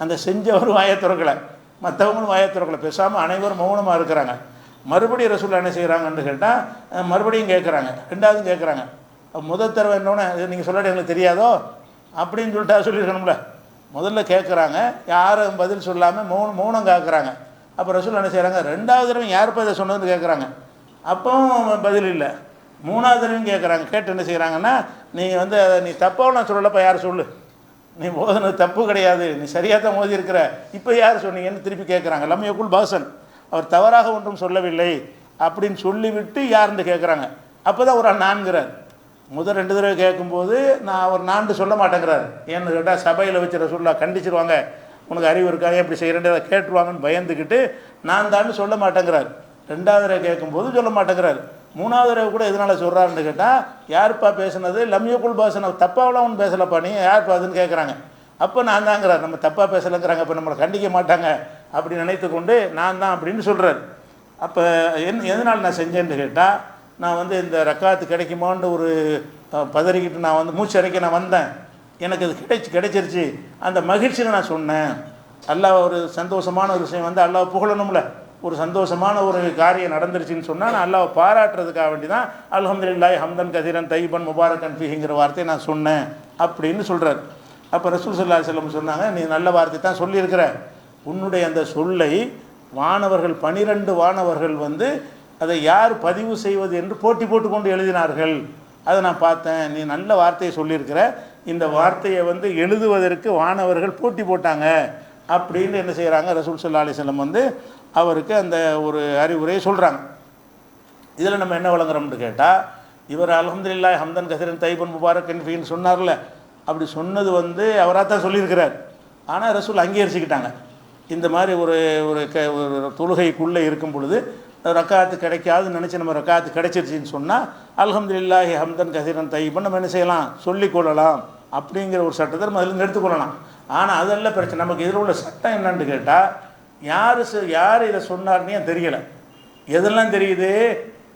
அந்த செஞ்சவர் வாயை திறக்கலை, மற்றவங்களும் வாயை திறக்கலை, பேசாமல் அனைவரும் மௌனமாக இருக்கிறாங்க. மறுபடியும் ரசூலுல்லாஹ் என்ன செய்கிறாங்கன்னு கேட்டால் மறுபடியும் கேட்குறாங்க, ரெண்டாவதும் கேட்குறாங்க. முதல் தடவை என்னோடனே நீங்கள் சொல்லாட்டி எங்களுக்கு தெரியாதோ அப்படின்னு சொல்லிட்டா சொல்லியிருக்கணும்ல. முதல்ல கேட்குறாங்க, யாரும் பதில் சொல்லாமல் மௌனம் காக்குறாங்க. அப்போ ரசூலுல்லாஹ் என்ன செய்கிறாங்க, ரெண்டாவது தடவை யாருப்பா இதை சொன்னதுன்னு கேட்குறாங்க. அப்பவும் பதில் இல்லை. மூணாவது தடவையும் கேட்குறாங்க. கேட்டு என்ன செய்கிறாங்கன்னா, நீங்கள் வந்து அதை நீ தப்பாக நான் சொல்லலப்பா, யார் சொல்லு, நீ மோதினது தப்பு கிடையாது, நீ சரியாக தான் மோதி இருக்கிற, இப்போ யார் சொன்னீங்கன்னு திருப்பி கேட்குறாங்க. லம்யகுல் பாசன், அவர் தவறாக ஒன்றும் சொல்லவில்லை அப்படின்னு சொல்லிவிட்டு யாருன்னு கேட்குறாங்க. அப்போ தான் ஒரு ஆள் நான்கிறார். முதல் ரெண்டு தடவை கேட்கும்போது நான் அவர் நான்கு சொல்ல மாட்டேங்கிறார். ஏன்னு கேட்டால் சபையில் வச்சு ரசூலுல்லாஹ் கண்டிச்சிருவாங்க, உனக்கு அறிவு இருக்காங்க எப்படி செய்கிறேன் அதை கேட்டுருவாங்கன்னு பயந்துக்கிட்டு நான் தான் சொல்ல மாட்டேங்கிறார். ரெண்டாவது தடவை கேட்கும்போது சொல்ல மாட்டேங்கிறார். மூணாவது தடவை கூட எதனால் சொல்கிறாருன்னு கேட்டால், யாருப்பா பேசுனது, லம்யகுல் பாசன், தப்பாவெலாம் ஒன்றும் பேசலப்பா, நீ யாருப்பா அதுன்னு கேட்குறாங்க. அப்போ நான் தாங்கிறார், நம்ம தப்பாக பேசலைங்கிறாங்க, அப்போ நம்மளை கண்டிக்க மாட்டாங்க அப்படி நினைத்து கொண்டு நான் தான் அப்படின்னு சொல்கிறார். அப்போ எதனால் நான் செஞ்சேன்னு கேட்டால், நான் வந்து இந்த ரக்காத்து கிடைக்குமான்னு ஒரு பதறிக்கிட்டு நான் வந்து மூச்சரைக்க நான் வந்தேன், எனக்கு அது கிடைச்சிருச்சு, அந்த மகிழ்ச்சியில் நான் சொன்னேன். அல்லாஹ் ஒரு சந்தோஷமான ஒரு விஷயம் வந்து அல்லாஹ் புகழணும்ல, ஒரு சந்தோஷமான ஒரு காரியம் நடந்துருச்சுன்னு சொன்னால் நான் அல்லாஹ் பாராட்டுறதுக்காக வேண்டி தான் அல்ஹம்துலில்லாஹி ஹம்தன் கதீரன் தையிபன் முபாரக்கன் ஃபீஹிங்கிற வார்த்தையை நான் சொன்னேன் அப்படின்னு சொல்கிறார். அப்போ ரசூல் ஸல்லல்லாஹு அலைஹி வஸல்லம் சொன்னாங்க, நீ நல்ல வார்த்தை தான் சொல்லியிருக்கிற, உன்னுடைய அந்த சொல்லை வானவர்கள் 12 வானவர்கள் வந்து அதை யார் பதிவு செய்வது என்று போட்டி போட்டுக்கொண்டு எழுதினார்கள், அதை நான் பார்த்தேன், நீ நல்ல வார்த்தையை சொல்லியிருக்கிற, இந்த வார்த்தையை வந்து எழுதுவதற்கு வானவர்கள் போட்டி போட்டாங்க அப்படின்னு என்ன செய்கிறாங்க, ரசூல் ஸல்லல்லாஹு அலைஹி வஸல்லம் வந்து அவருக்கு அந்த ஒரு அறிவுரையை சொல்கிறாங்க. இதில் நம்ம என்ன வழங்குறோம்னு கேட்டால், இவர் அல்ஹம்துலில்லாஹி ஹம்தன் கஸீரன் தையிபன் முபாரக்கன் ஃபீஹின்னு சொன்னார்ல, அப்படி சொன்னது வந்து அவராக தான் சொல்லியிருக்கிறார். ஆனால் ரசூல் அங்கீகரிச்சுக்கிட்டாங்க. இந்த மாதிரி ஒரு தொழுகைக்குள்ளே இருக்கும் பொழுது ரக்காத்து கிடைக்காதுன்னு நினச்சி நம்ம ரக்காத்து கிடைச்சிருச்சின்னு சொன்னால் அல்ஹம்துலில்லாஹி ஹம்தன் கஸீரன் தையிபன் நம்ம என்ன செய்யலாம், சொல்லிக்கொள்ளலாம் அப்படிங்கிற ஒரு சட்டத்தை நம்ம அதில் எடுத்துக்கொள்ளலாம். ஆனால் அதெல்லாம் பிரச்சனை. நமக்கு இதில் உள்ள சட்டம் என்னன்னு கேட்டால், யார் இதை சொன்னார்னே தெரியலை. எதெல்லாம் தெரியுது,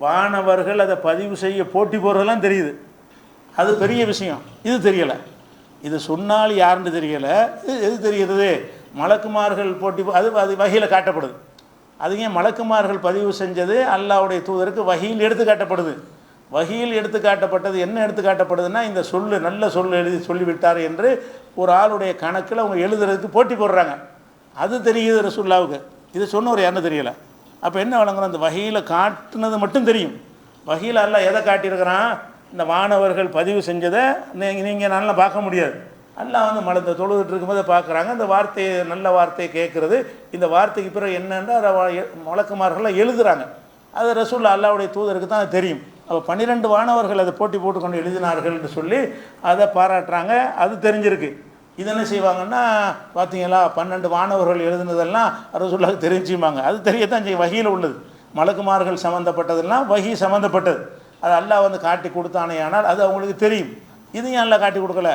வானவர்கள் அதை பதிவு செய்ய போட்டி போடுறதெல்லாம் தெரியுது, அது பெரிய விஷயம். இது தெரியலை, இது சொன்னால் யாருன்னு தெரியலை. எது தெரிகிறது, மலக்குமார்கள் போட்டி, அது வஹீல காட்டப்படுது. அது ஏன் மலக்குமார்கள் பதிவு செஞ்சது அல்லாஹ்வுடைய தூதருக்கு வஹீல் எடுத்து காட்டப்படுது. வஹீல் எடுத்து காட்டப்பட்டது என்ன எடுத்து காட்டப்படுதுன்னா, இந்த சொல்லு நல்ல சொல்லு எழுதி சொல்லிவிட்டார் என்று ஒரு ஆளுடைய கணக்கில் அவங்க எழுதுறதுக்கு போட்டி போடுறாங்க. அது தெரியுது ரசூலுல்லாஹ்வுக்கு, இது சொன்னவர் யாருன்னு தெரியலை. அப்போ என்ன வழங்குறோம், அந்த வஹீல காட்டினது மட்டும் தெரியும். வஹீல அல்லாஹ் எதை காட்டியிருக்கிறான், இந்த வானவர்கள் பதிவு செஞ்சதை நீங்கள் நல்லா பார்க்க முடியாது. அல்லாஹ் வந்து இந்த தொழுதுட்டு இருக்கும்போது பார்க்குறாங்க, இந்த வார்த்தையை நல்ல வார்த்தையை கேட்குறது, இந்த வார்த்தைக்கு பிறகு என்னென்னா வழக்குமார்கள்லாம் எழுதுகிறாங்க. அது ரசூலுல்லாஹ் அல்லாஹ்வுடைய தூதருக்கு தான் அது தெரியும். அப்போ 12 வானவர்கள் அதை போட்டி போட்டுக்கொண்டு எழுதினார்கள் என்று சொல்லி அதை பாராட்டுறாங்க. அது தெரிஞ்சிருக்கு. இது என்ன செய்வாங்கன்னா, பார்த்தீங்களா 12 வானவர்கள் எழுதுனதெல்லாம் ரசூலுல்லாஹ்வுக்கு தெரிஞ்சுப்பாங்க. அது தெரியத்தான் செய்யும், வஹீல உள்ளது. மலக்குமார்கள் சம்மந்தப்பட்டதெல்லாம் வஹீ சம்மந்தப்பட்டது. அது அல்லாஹ் வந்து காட்டி கொடுத்தானே, ஆனால் அது அவங்களுக்கு தெரியும். இது ஏன் அல்லாஹ் காட்டி கொடுக்கல,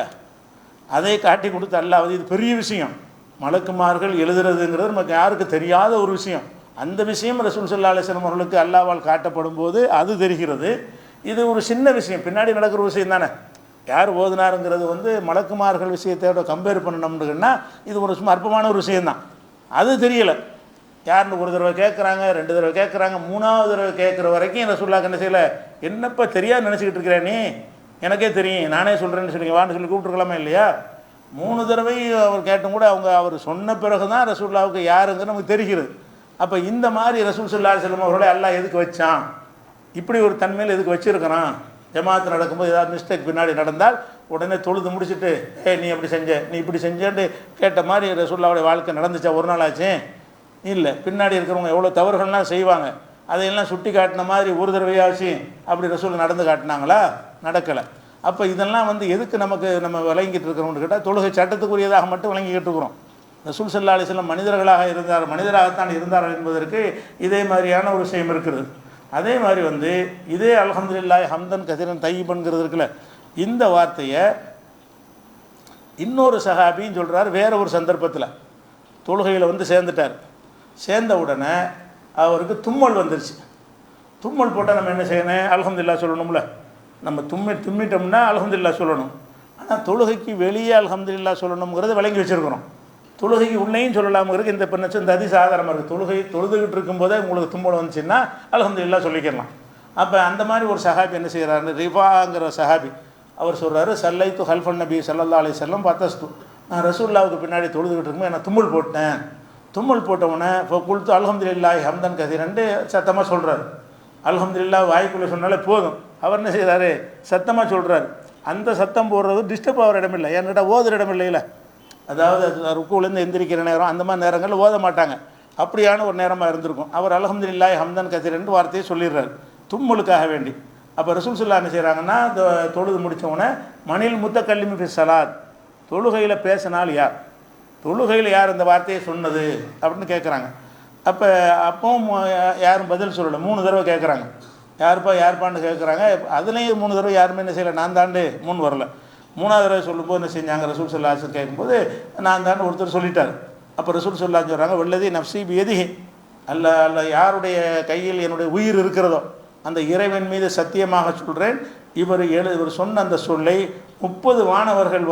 அதை காட்டி கொடுத்து அல்லாஹ் இது பெரிய விஷயம். மலக்குமார்கள் எழுதுறதுங்கிறது நமக்கு யாருக்கு தெரியாத ஒரு விஷயம். அந்த விஷயம் ரசூல் ஸல்லல்லாஹு அலைஹி வஸல்லம் அவர்களுக்கு அல்லாஹ்வால் காட்டப்படும் போது அது தெரிகிறது. இது ஒரு சின்ன விஷயம், பின்னாடி நடக்கிற விஷயம் தானே. யார் ஓதுனாருங்கிறது வந்து மலக்குமார்கள் விஷயத்தோட கம்பேர் பண்ணணும்னுன்னா இது ஒரு சும்மா அற்பமான ஒரு விஷயந்தான். அது தெரியலை. யாருன்னு ஒரு தடவை கேட்குறாங்க, 2 தடவை கேட்குறாங்க, 3ஆவது தடவை கேட்குற வரைக்கும் ரசூலுல்லாஹ் என்ன செய்யலை, என்னப்பா தெரியாது நினச்சிக்கிட்டு இருக்கிறேன், நீ எனக்கே தெரியும் நானே சொல்கிறேன்னு சொல்லி வான்னு சொல்லி கூப்பிட்டுருக்கலாமா இல்லையா. 3 தடவை அவர் கேட்டும் கூட அவர் சொன்ன பிறகு தான் ரசூலுல்லாஹ்வுக்கு யாருங்கிறது நமக்கு தெரிகிறது. அப்போ இந்த மாதிரி ரசூல் ஸல்லல்லாஹு அலைஹி வஸல்லம் அவர்களை அல்லாஹ் எதுக்கு வச்சான், இப்படி ஒரு தன்மையில் எதுக்கு வச்சுருக்கிறான் ஜமாத்து நடக்கும்போது ஏதாவது மிஸ்டேக் பின்னாடி நடந்தால் உடனே தொழுது முடிச்சுட்டு நீ அப்படி செஞ்ச நீ இப்படி செஞ்சேன்னு கேட்ட மாதிரி ரசூலுல்லாஹ்வுடைய வாழ்க்கை நடந்துச்சா ஒரு நாள் ஆச்சு? இல்லை. பின்னாடி இருக்கிறவங்க எவ்வளோ தவறுகள்லாம் செய்வாங்க, அதையெல்லாம் சுட்டி காட்டின மாதிரி ஒரு தடவையாச்சு அப்படி ரசூல் நடந்து காட்டினாங்களா? நடக்கலை. அப்போ இதெல்லாம் எதுக்கு நம்ம விளங்கிட்டு இருக்கிறோம்னு கேட்டால் தொழுகை சட்டத்துக்குரியதாக மட்டும் விளங்கிக்கிட்டு இருக்கிறோம். ரசூல் ஸல்லல்லாஹு அலைஹி வஸல்லம் மனிதராகத்தான் இருந்தார்கள் என்பதற்கு இதே மாதிரியான ஒரு விஷயம் இருக்குது. அதே மாதிரி இதே அல்ஹம்துலில்லாஹி ஹம்தன் கஸீரன் தய்யிபன்கிறது இருக்குல்ல, இந்த வார்த்தையை இன்னொரு சஹாபின்னு சொல்கிறார். வேற ஒரு சந்தர்ப்பத்தில் தொழுகையில் சேர்ந்துட்டார். சேர்ந்த உடனே அவருக்கு தும்மல் வந்துருச்சு. தும்மல் போட்டால் நம்ம என்ன செய்யணும்? அல்ஹம்துலில்லாஹ் சொல்லணும்ல. நம்ம தும்மிட்டோம்னா அல்ஹம்துலில்லாஹ் சொல்லணும். ஆனால் தொழுகைக்கு வெளியே அல்ஹம்துலில்லாஹ் சொல்லணுங்கிறத விளங்கி வச்சுருக்கிறோம். தொழுகைக்கு உள்ளேயும் சொல்லலாம்ங்கிறது இந்த அதிசாதாரமாக இருக்குது. தொழுதுகிட்டு இருக்கும்போதே உங்களுக்கு தும்மல் வந்துச்சுன்னா அல்ஹம்துலில்லாஹ் சொல்லிக்கலாம். அப்போ அந்த மாதிரி ஒரு சஹாபி என்ன செய்கிறாரு? ரிஃபாங்கிற சஹாபி அவர் சொல்கிறாரு, சல்லைத்து ஹல்ஃபன் நபி ஸல்லல்லாஹு அலைஹி வஸல்லம் பத்தஸ்து, நான் ரசூலுல்லாஹ்வுக்கு பின்னாடி தொழுதுகிட்டு இருக்கும்போது நான் தும்மல் போட்டேன். தும்மல் போட்டவுடனே இப்போ குல்த்து அல்ஹம்துலில்லாஹி ஹம்தன் கஸீரன்ட்டு சத்தமாக சொல்கிறார். அல்ஹம்துலில்லாஹ் வாய்க்குள்ளே சொன்னாலே போதும். அவர் என்ன செய்கிறாரு? சத்தமாக சொல்கிறார். அந்த சத்தம் போடுறது டிஸ்டர்ப் ஆகிற இடமில்லை, என்கிட்ட ஓதுற இடமில்லையில. அதாவது ருக்குலேருந்து எந்திரிக்கிற நேரம் அந்த மாதிரி நேரங்களில் ஓத மாட்டாங்க. அப்படியான ஒரு நேரமாக இருந்திருக்கும். அவர் அல்ஹம்துலில்லாஹி ஹம்தன் கஸீரன் வார்த்தையை சொல்லிடுறாரு தும்மலுக்காக வேண்டி. அப்போ ரசூல் ஸல்லல்லாஹு என்ன செய்கிறாங்கன்னா, தொழுது முடித்தவுடனே மணில் முத்தக்கல்லிமி ஃபி ஸலாத், தொழுகையில் பேசினால் யார், தொழுகையில் யார் இந்த வார்த்தையை சொன்னது அப்படின்னு கேட்குறாங்க. அப்பவும் யாரும் பதில் சொல்லலை. 3 தடவை கேட்குறாங்க, யாருப்பான்னு கேட்குறாங்க. அதுலேயும் 3 தடவை யாருமே என்ன செய்யலை, நான் தாண்டு முன் வரல. 3ஆவது தடவை சொல்லும்போது என்ன செஞ்சாங்க? ரசூல் ஸல்லல்லாஹு அலைஹி வஸல்லம் கேட்கும்போது நான் தாண்டு ஒருத்தர் சொல்லிட்டார். அப்போ ரசூல் ஸல்லல்லாஹு அலைஹி சொல்கிறாங்க, வல்லதி நஃப்ஸி பியதிஹி, அல்ல யாருடைய கையில் என்னுடைய உயிர் இருக்கிறதோ அந்த இறைவன் மீது சத்தியமாக சொல்கிறேன், இவர் சொன்ன அந்த சொல்லை 30 வானவர்கள்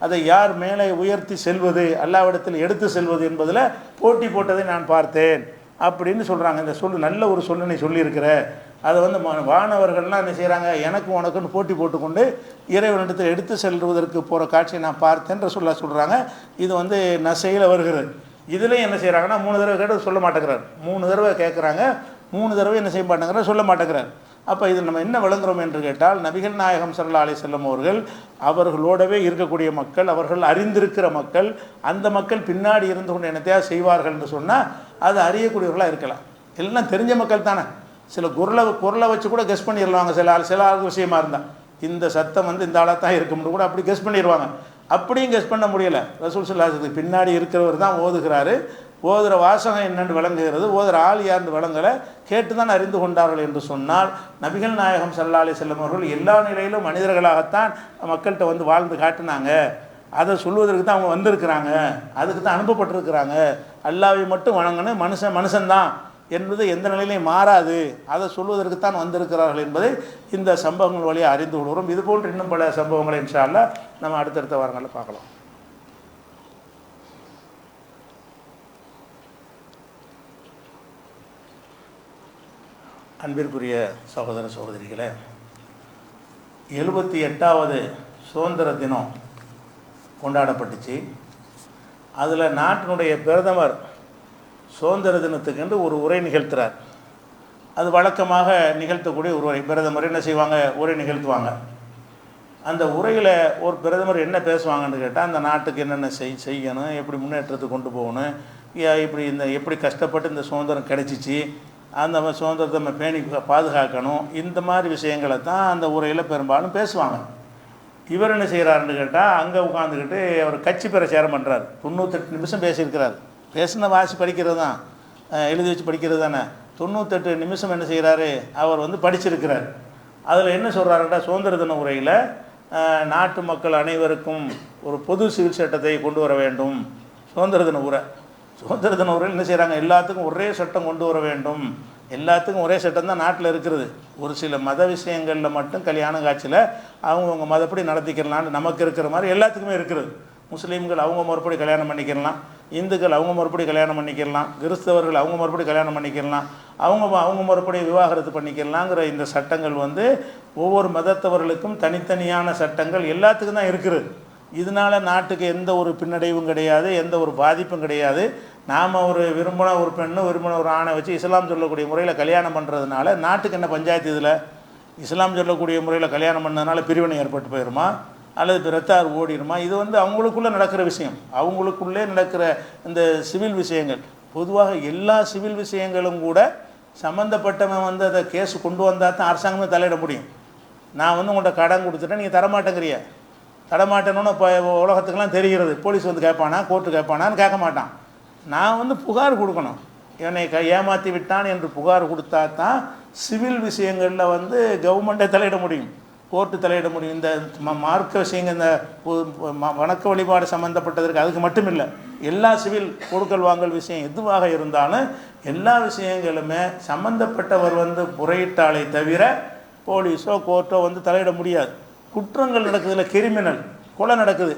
அதை யார் மேலே உயர்த்தி செல்வது, அல்லாஹ்விடத்தில் எடுத்து செல்வது என்பதில் போட்டி போட்டதை நான் பார்த்தேன் அப்படின்னு சொல்கிறாங்க. இந்த நல்ல ஒரு சொல்லு நீ சொல்லியிருக்கிற, அதை வானவர்கள்லாம் என்ன செய்கிறாங்க, எனக்கும் உனக்குன்னு போட்டி போட்டுக்கொண்டு இறைவனிடத்தில் எடுத்து செல்வதற்கு போகிற காட்சியை நான் பார்த்தேன் ரசூலுல்லாஹ் சொல்கிறாங்க. இது நசையில் வருகிறது. இதுலேயும் என்ன செய்கிறாங்கன்னா 3 தடவை கேட்டு சொல்ல மாட்டேங்கிறார். 3 தடவை கேட்குறாங்க, 3 தடவை என்ன செய்ய மாட்டேங்கிறார், சொல்ல மாட்டேங்கிறார். அப்போ இதில் நம்ம என்ன விளங்குறோம் என்று கேட்டால், நபிகள் நாயகம் ஸல்லல்லாஹு அலைஹி வஸல்லம் அவர்களோடவே இருக்கக்கூடிய மக்கள், அவர்கள் அறிந்திருக்கிற மக்கள், அந்த மக்கள் பின்னாடி இருந்து கொண்டு என்னத்தையா செய்வார்கள் என்று சொன்னால் அது அறியக்கூடியவர்களாக இருக்கலாம். எல்லாம் தெரிஞ்ச மக்கள் தானே. சில குரலை வச்சு கூட கெஸ் பண்ணிடலாங்க. சில ஆள் விஷயமா இருந்தால் இந்த சத்தம் இந்த ஆளாக தான் இருக்கும்னு கூட அப்படி கெஸ் பண்ணிடுவாங்க. அப்படியும் கெஸ் பண்ண முடியலை. ரசூல் ஸல்லல்லாஹு அலைஹி வஸல்லம் பின்னாடி இருக்கிறவர் தான் ஓதுகிறாரு, ஓதுகிற வாசகம் என்னென்று விளங்குகிறது, ஓதுகிற ஆள் யார்ந்து விளங்கலை, கேட்டு தான் அறிந்து கொண்டார்கள் என்று சொன்னால், நபிகள் நாயகம் ஸல்லல்லாஹு அலைஹி வஸல்லம் அவர்கள் எல்லா நிலையிலும் மனிதர்களாகத்தான் மக்கள்கிட்ட வாழ்ந்து காட்டினாங்க. அதை சொல்வதற்கு தான் அவங்க வந்திருக்கிறாங்க, அதுக்கு தான் அனுப்பப்பட்டிருக்கிறாங்க. அல்லாஹ்வை மட்டும் வணங்கணும், மனுஷன்தான் என்பது எந்த நிலையிலையும் மாறாது, அதை சொல்வதற்கு தான் வந்திருக்கிறார்கள் என்பதை இந்த சம்பவங்கள் வழியாக அறிந்து கொள்கிறோம். இதுபோன்று இன்னும் பல சம்பவங்களை இன்ஷா அல்லாஹ் நம்ம அடுத்தடுத்த வாரங்களில் பார்க்கலாம். அன்பிற்குரிய சகோதர சகோதரிகளே, 78வது சுதந்திர தினம் கொண்டாடப்பட்டுச்சு. அதில் நாட்டினுடைய பிரதமர் சுதந்திர தினத்துக்கென்று ஒரு உரை நிகழ்த்துறார். அது வழக்கமாக நிகழ்த்தக்கூடிய ஒரு உரை. பிரதமர் என்ன செய்வாங்க, உரை நிகழ்த்துவாங்க. அந்த உரையில் ஒரு பிரதமர் என்ன பேசுவாங்கன்னு கேட்டால், அந்த நாட்டுக்கு என்னென்ன செய்யணும், எப்படி முன்னேற்றத்துக்கு கொண்டு போகணும், எப்படி கஷ்டப்பட்டு இந்த சுதந்திரம் கிடைச்சிச்சு, அந்த சுதந்திரத்தை நம்ம பேணி பாதுகாக்கணும், இந்த மாதிரி விஷயங்களை தான் அந்த உரையில் பெரும்பாலும் பேசுவாங்க. இவர் என்ன செய்கிறாருன்னு கேட்டால், அங்கே உட்காந்துக்கிட்டு அவர் கட்சி பிரச்சாரம் பண்ணுறாரு. 98 நிமிஷம் பேசியிருக்கிறார். பேசின வாசி படிக்கிறது தான், எழுதி வச்சு படிக்கிறது தானே. 98 நிமிஷம் என்ன செய்கிறாரு, அவர் படிச்சிருக்கிறார். அதில் என்ன சொல்கிறாருன்னா, சுதந்திர தின உரையில் நாட்டு மக்கள் அனைவருக்கும் ஒரு பொது சிவில் சட்டத்தை கொண்டு வர வேண்டும். சுதந்திர தின உரையில் என்ன செய்கிறாங்க, எல்லாத்துக்கும் ஒரே சட்டம் கொண்டு வர வேண்டும். எல்லாத்துக்கும் ஒரே சட்டம் தான் நாட்டில் இருக்கிறது. ஒரு சில மத விஷயங்களில் மட்டும் கல்யாண காட்சியில் அவங்கவுங்க மதப்படி நடத்திக்கிறலான்னு நமக்கு இருக்கிற மாதிரி எல்லாத்துக்குமே இருக்கிறது. முஸ்லீம்கள் அவங்க முறைப்படி கல்யாணம் பண்ணிக்கிறலாம், இந்துக்கள் அவங்க முறைப்படி கல்யாணம் பண்ணிக்கலாம், கிறிஸ்தவர்கள் அவங்க முறைப்படி கல்யாணம் பண்ணிக்கலாம், அவங்க முறைப்படி விவாகரத்து பண்ணிக்கலாங்கிற இந்த சட்டங்கள் ஒவ்வொரு மதத்தவர்களுக்கும் தனித்தனியான சட்டங்கள் எல்லாத்துக்கும் தான் இருக்குது. இதனால் நாட்டுக்கு எந்த ஒரு பின்னடைவும் கிடையாது, எந்த ஒரு பாதிப்பும் கிடையாது. நாம் விரும்பின ஒரு பெண்ணு விரும்பின ஒரு ஆணை வச்சு இஸ்லாம் சொல்லக்கூடிய முறையில் கல்யாணம் பண்ணுறதுனால நாட்டுக்கு என்ன பஞ்சாயத்து? இஸ்லாம் சொல்லக்கூடிய முறையில் கல்யாணம் பண்ணதுனால பிரிவினை ஏற்பட்டு போயிடுமா அல்லது இரத்தார் ஓடிடுமா? இது வந்து அவங்களுக்குள்ளே நடக்கிற விஷயம், அவங்களுக்குள்ளே நடக்கிற இந்த சிவில் விஷயங்கள். பொதுவாக எல்லா சிவில் விஷயங்களும் கூட சம்மந்தப்பட்டவன் வந்து அதை கேஸ் கொண்டு வந்தால் தான் அரசாங்கமே தலையிட முடியும். நான் வந்து உங்கள்கிட்ட கடன் கொடுத்துட்டேன், நீங்கள் தரமாட்டேங்கிறிய, தரமாட்டேன்னு இப்போ உலகத்துக்கெல்லாம் தெரிகிறது. போலீஸ் வந்து கேட்பானா, கோர்ட்டு கேட்பானான்னு கேட்க மாட்டான். நான் வந்து புகார் கொடுக்கணும், என்னை ஏமாற்றி விட்டான் என்று புகார் கொடுத்தா தான் சிவில் விஷயங்களில் வந்து கவர்மெண்ட்டே தலையிட முடியும், கோர்ட்டு தலையிட முடியும். இந்த மார்க்க விஷயங்கள், இந்த வணக்க வழிபாடு சம்மந்தப்பட்டதற்கு அதுக்கு மட்டும் இல்லை, எல்லா சிவில் கொடுக்கல் வாங்கல் விஷயம் எதுவாக இருந்தாலும் எல்லா விஷயங்களுமே சம்மந்தப்பட்டவர் வந்து முறையிட்டாலே தவிர போலீஸோ கோர்ட்டோ வந்து தலையிட முடியாது. குற்றங்கள் நடக்குதுல, கிரிமினல் கொலை நடக்குது,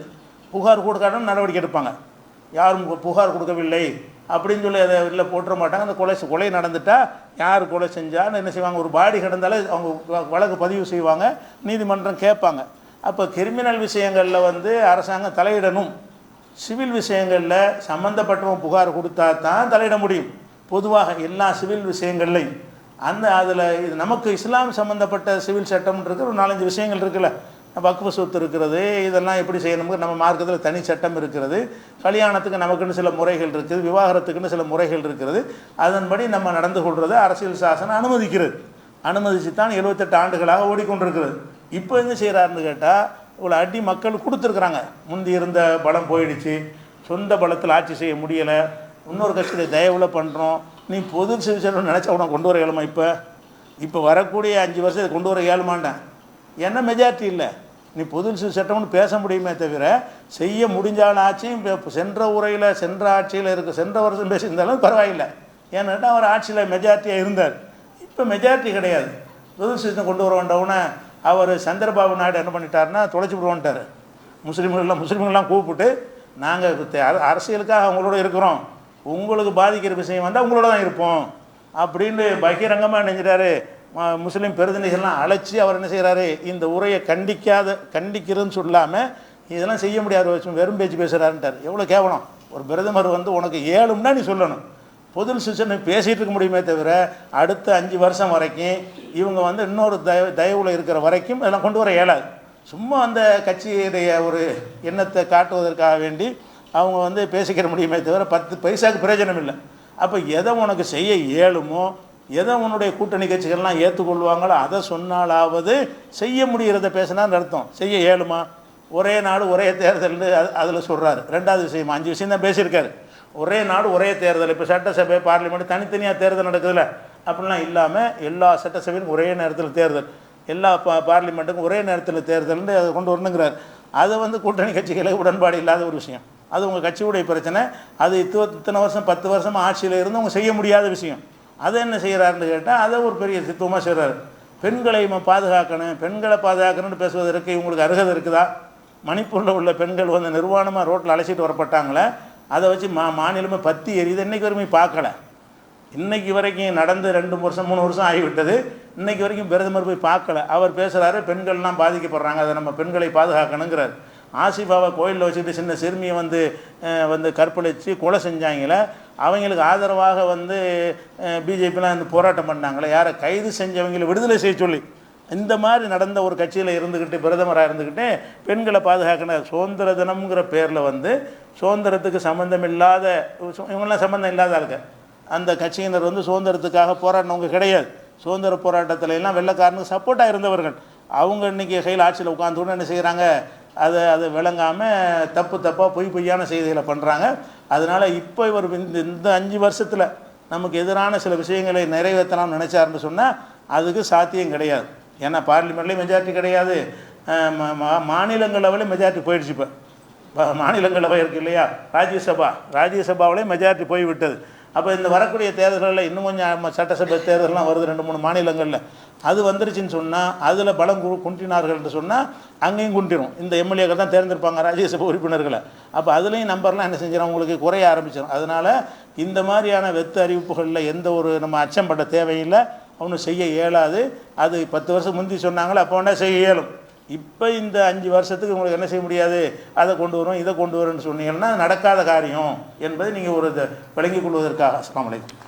புகார் கொடுக்காட்டன்னு நடவடிக்கை எடுப்பாங்க. யாரும் புகார் கொடுக்கவில்லை அப்படின்னு சொல்லி அதை இல்லை போட்டுற மாட்டாங்க. அந்த கொலை நடந்துட்டால் யார் கொலை செஞ்சான்னு என்ன செய்வாங்க, ஒரு பாடி கிடந்தாலே அவங்க வழக்கு பதிவு செய்வாங்க, நீதிமன்றம் கேட்பாங்க. அப்போ கிரிமினல் விஷயங்களில் வந்து அரசாங்கம் தலையிடணும். சிவில் விஷயங்களில் சம்மந்தப்பட்டவன் புகார் கொடுத்தா தான் தலையிட முடியும். பொதுவாக எல்லா சிவில் விஷயங்கள்லையும் அதில் இது நமக்கு இஸ்லாம் சம்மந்தப்பட்ட சிவில் சட்டம்ன்றது ஒரு 4-5 விஷயங்கள் இருக்குல்ல. வக்ஃபு சொத்து இருக்கிறது, இதெல்லாம் எப்படி செய்யணும்னு நம்ம மார்க்கத்தில் தனி சட்டம் இருக்கிறது. கல்யாணத்துக்கு நமக்குன்னு சில முறைகள் இருக்குது, விவாகரத்துக்குன்னு சில முறைகள் இருக்கிறது. அதன்படி நம்ம நடந்து கொள்வது அரசியல் சாசனம் அனுமதிக்கிறது. அனுமதிச்சு தான் 78 ஆண்டுகளாக ஓடிக்கொண்டிருக்கிறது. இப்போ என்ன செய்கிறாருன்னு கேட்டால், இவ்வளோ அடி மக்கள் கொடுத்துருக்குறாங்க. முந்தி இருந்த பலம் போயிடுச்சு, சொந்த பலத்தில் ஆட்சி செய்ய முடியலை, இன்னொரு கட்சியில் தயவில் பண்ணுறோம். நீ பொது சிவில் நினச்சா உனக்கு கொண்டு வர இயலுமா? இப்போ வரக்கூடிய 5 வருஷத்தை கொண்டு வர இயலுமாண்டேன். என்ன மெஜாரிட்டி இல்லை. நீ பொது சட்டம்னு பேச முடியுமே தவிர செய்ய முடிஞ்சாலும் ஆட்சியும் சென்ற உரையில் சென்ற ஆட்சியில் சென்ற வருஷம் பேசியிருந்தாலும் பரவாயில்லை. ஏன்னாட்டா அவர் ஆட்சியில் மெஜாரிட்டியாக இருந்தார். இப்போ மெஜாரிட்டி கிடையாது. பொது சிஸ்டம் கொண்டு வர வேண்டவுடனே அவர் சந்திரபாபு நாயுடு என்ன பண்ணிட்டாருன்னா தொலைச்சி விடுவோன்ட்டார். முஸ்லீம்கள்லாம் கூப்பிட்டு, நாங்கள் அரசியலுக்காக அவங்களோட இருக்கிறோம், உங்களுக்கு பாதிக்கிற விஷயம் வந்தால் அவங்களோட தான் இருப்போம் அப்படின்னு பகிரங்கமாக நினைஞ்சிட்டாரு. முஸ்லீம் பிரதிநிதிகள்லாம் அழைச்சி அவர் என்ன செய்கிறாரு, இந்த உரையை கண்டிக்கிறதுன்னு சொல்லாமல் இதெல்லாம் செய்ய முடியாது, வெறும் பேச்சு பேசுகிறாருன்ட்டார். எவ்வளோ கேவலம். ஒரு பிரதமர் வந்து உனக்கு ஏழும்னா நீ சொல்லணும். பொது சிஸ்டம் பேசிகிட்டு இருக்க முடியுமே தவிர அடுத்த 5 வருஷம் வரைக்கும் இவங்க வந்து இன்னொரு தயவில் இருக்கிற வரைக்கும் இதெல்லாம் கொண்டு வர இயலாது. சும்மா அந்த கட்சியுடைய ஒரு எண்ணத்தை காட்டுவதற்காக வேண்டி அவங்க வந்து பேசிக்கிற முடியுமே தவிர 10 பைசாவுக்கு பிரயோஜனம் இல்லை. அப்போ எதை உனக்கு செய்ய இயலுமோ, எதை உன்னுடைய கூட்டணி கட்சிகள்லாம் ஏற்றுக்கொள்வாங்களோ அதை சொன்னாலாவது செய்ய முடிகிறத பேசினான்னு அர்த்தம். செய்ய இயலுமா? ஒரே நாடு ஒரே தேர்தல்னு அதில் சொல்கிறாரு. 2வது விஷயமா 5 விஷயம் தான் பேசியிருக்காரு. ஒரே நாடு ஒரே தேர்தல். இப்போ சட்டசபை பார்லிமெண்ட் தனித்தனியாக தேர்தல் நடக்குதுல்ல, அப்படிலாம் இல்லாமல் எல்லா சட்டசபையும் ஒரே நேரத்தில் தேர்தல், எல்லா பார்லிமெண்ட்டுக்கும் ஒரே நேரத்தில் தேர்தல்னு அதை கொண்டு வரணுங்கிறார். அது வந்து கூட்டணி கட்சிகளுக்கு உடன்பாடு இல்லாத ஒரு விஷயம். அது உங்கள் கட்சியுடைய பிரச்சனை. அது இத்தனை வருஷம் 10 வருஷமாக ஆட்சியில் இருந்து அவங்க செய்ய முடியாத விஷயம். அதை என்ன செய்கிறாருன்னு கேட்டால் அதை ஒரு பெரிய சித்துவமாக செய்கிறாரு. பெண்களை பாதுகாக்கணும், பெண்களை பாதுகாக்கணும்னு பேசுவதற்கு இவங்களுக்கு அருகதை இருக்குதா? மணிப்பூரில் உள்ள பெண்கள் வந்து நிர்வாணமாக ரோட்டில் அழைச்சிட்டு வரப்பட்டாங்களே, அதை வச்சு மாநிலமே பற்றி எரியுது. இன்றைக்கி வரைக்கும் பார்க்கலை. இன்றைக்கி வரைக்கும் நடந்து 2 வருஷம் 3 வருஷம் ஆகிவிட்டது. இன்றைக்கி வரைக்கும் பிரதமர் போய் பார்க்கல. அவர் பேசுகிறாரு பெண்கள்லாம் பாதிக்கப்படுறாங்க, அதை நம்ம பெண்களை பாதுகாக்கணுங்கிறார். ஆசிஃபாவை கோயிலில் வச்சுக்கிட்டு சின்ன சிறுமியை வந்து கற்பழித்து கொலை செஞ்சாங்களே, அவங்களுக்கு ஆதரவாக வந்து பிஜேபிலாம் இந்த போராட்டம் பண்ணாங்களே, யாரை கைது செஞ்சவங்களை விடுதலை செய்ய சொல்லி. இந்த மாதிரி நடந்த ஒரு கட்சியில் இருந்துக்கிட்டு பிரதமராக இருந்துக்கிட்டு பெண்களை பாதுகாக்கணும் சுதந்திர தினம்ங்கிற பேரில் வந்து சுதந்திரத்துக்கு சம்மந்தம் இல்லாத இவங்கெல்லாம் சம்மந்தம் இல்லாத ஆளுங்க. அந்த கட்சியினர் வந்து சுதந்திரத்துக்காக போராடினவங்க கிடையாது. சுதந்திர போராட்டத்தில் எல்லாம் வெள்ளைக்காரனுக்கு சப்போர்ட்டாக இருந்தவர்கள். அவங்க இன்றைக்கி கையில் ஆட்சியில் உட்காந்துன்னு என்ன செய்கிறாங்க, அதை விளங்காமல் தப்பாக பொய்யான செய்திகளை பண்ணுறாங்க. அதனால் இப்போ இவர் இந்த 5 வருஷத்தில் நமக்கு எதிரான சில விஷயங்களை நிறைவேற்றலாம்னு நினச்சாருன்னு சொன்னால் அதுக்கு சாத்தியம் கிடையாது. ஏன்னா பார்லிமெண்ட்லேயும் மெஜாரிட்டி கிடையாது, மாநிலங்களவையில் மெஜாரிட்டி போயிடுச்சு. இப்போ மாநிலங்களவை இருக்குது இல்லையா, ராஜ்யசபாவிலேயும் மெஜாரிட்டி போய்விட்டது. அப்போ இந்த வரக்கூடிய தேர்தல்களில் இன்னும் கொஞ்சம் சட்டசபை தேர்தல்லாம் வருது 2-3 மாநிலங்களில். அது வந்துருச்சுன்னு சொன்னால் அதில் பலம் குன்றினார்கள்னு சொன்னால் அங்கேயும் குன்றிடும். இந்த எம்எல்ஏக்கள் தான் தேர்ந்தெடுப்பாங்க ராஜ்யசபா உறுப்பினர்களை. அப்போ அதுலேயும் நம்பர்லாம் என்ன செஞ்சிடும், உங்களுக்கு குறைய ஆரம்பிச்சிடும். அதனால் இந்த மாதிரியான வெத்து அறிவிப்புகளில் எந்த ஒரு நம்ம அச்சம்பட்ட தேவையில்லை, ஒன்றும் செய்ய இயலாது. அது 10 வருஷம் முந்தி சொன்னாங்களே அப்போ வேணால் செய்ய இயலும். இப்போ இந்த 5 வருஷத்துக்கு உங்களுக்கு என்ன செய்ய முடியாது, அதை கொண்டு வரும் இதை கொண்டு வரும்னு சொன்னீங்கன்னா நடக்காத காரியம் என்பதை நீங்கள் ஒரு விளங்கிக் கொள்வதற்காக. அஸ்ஸலாமு அலைக்கும்.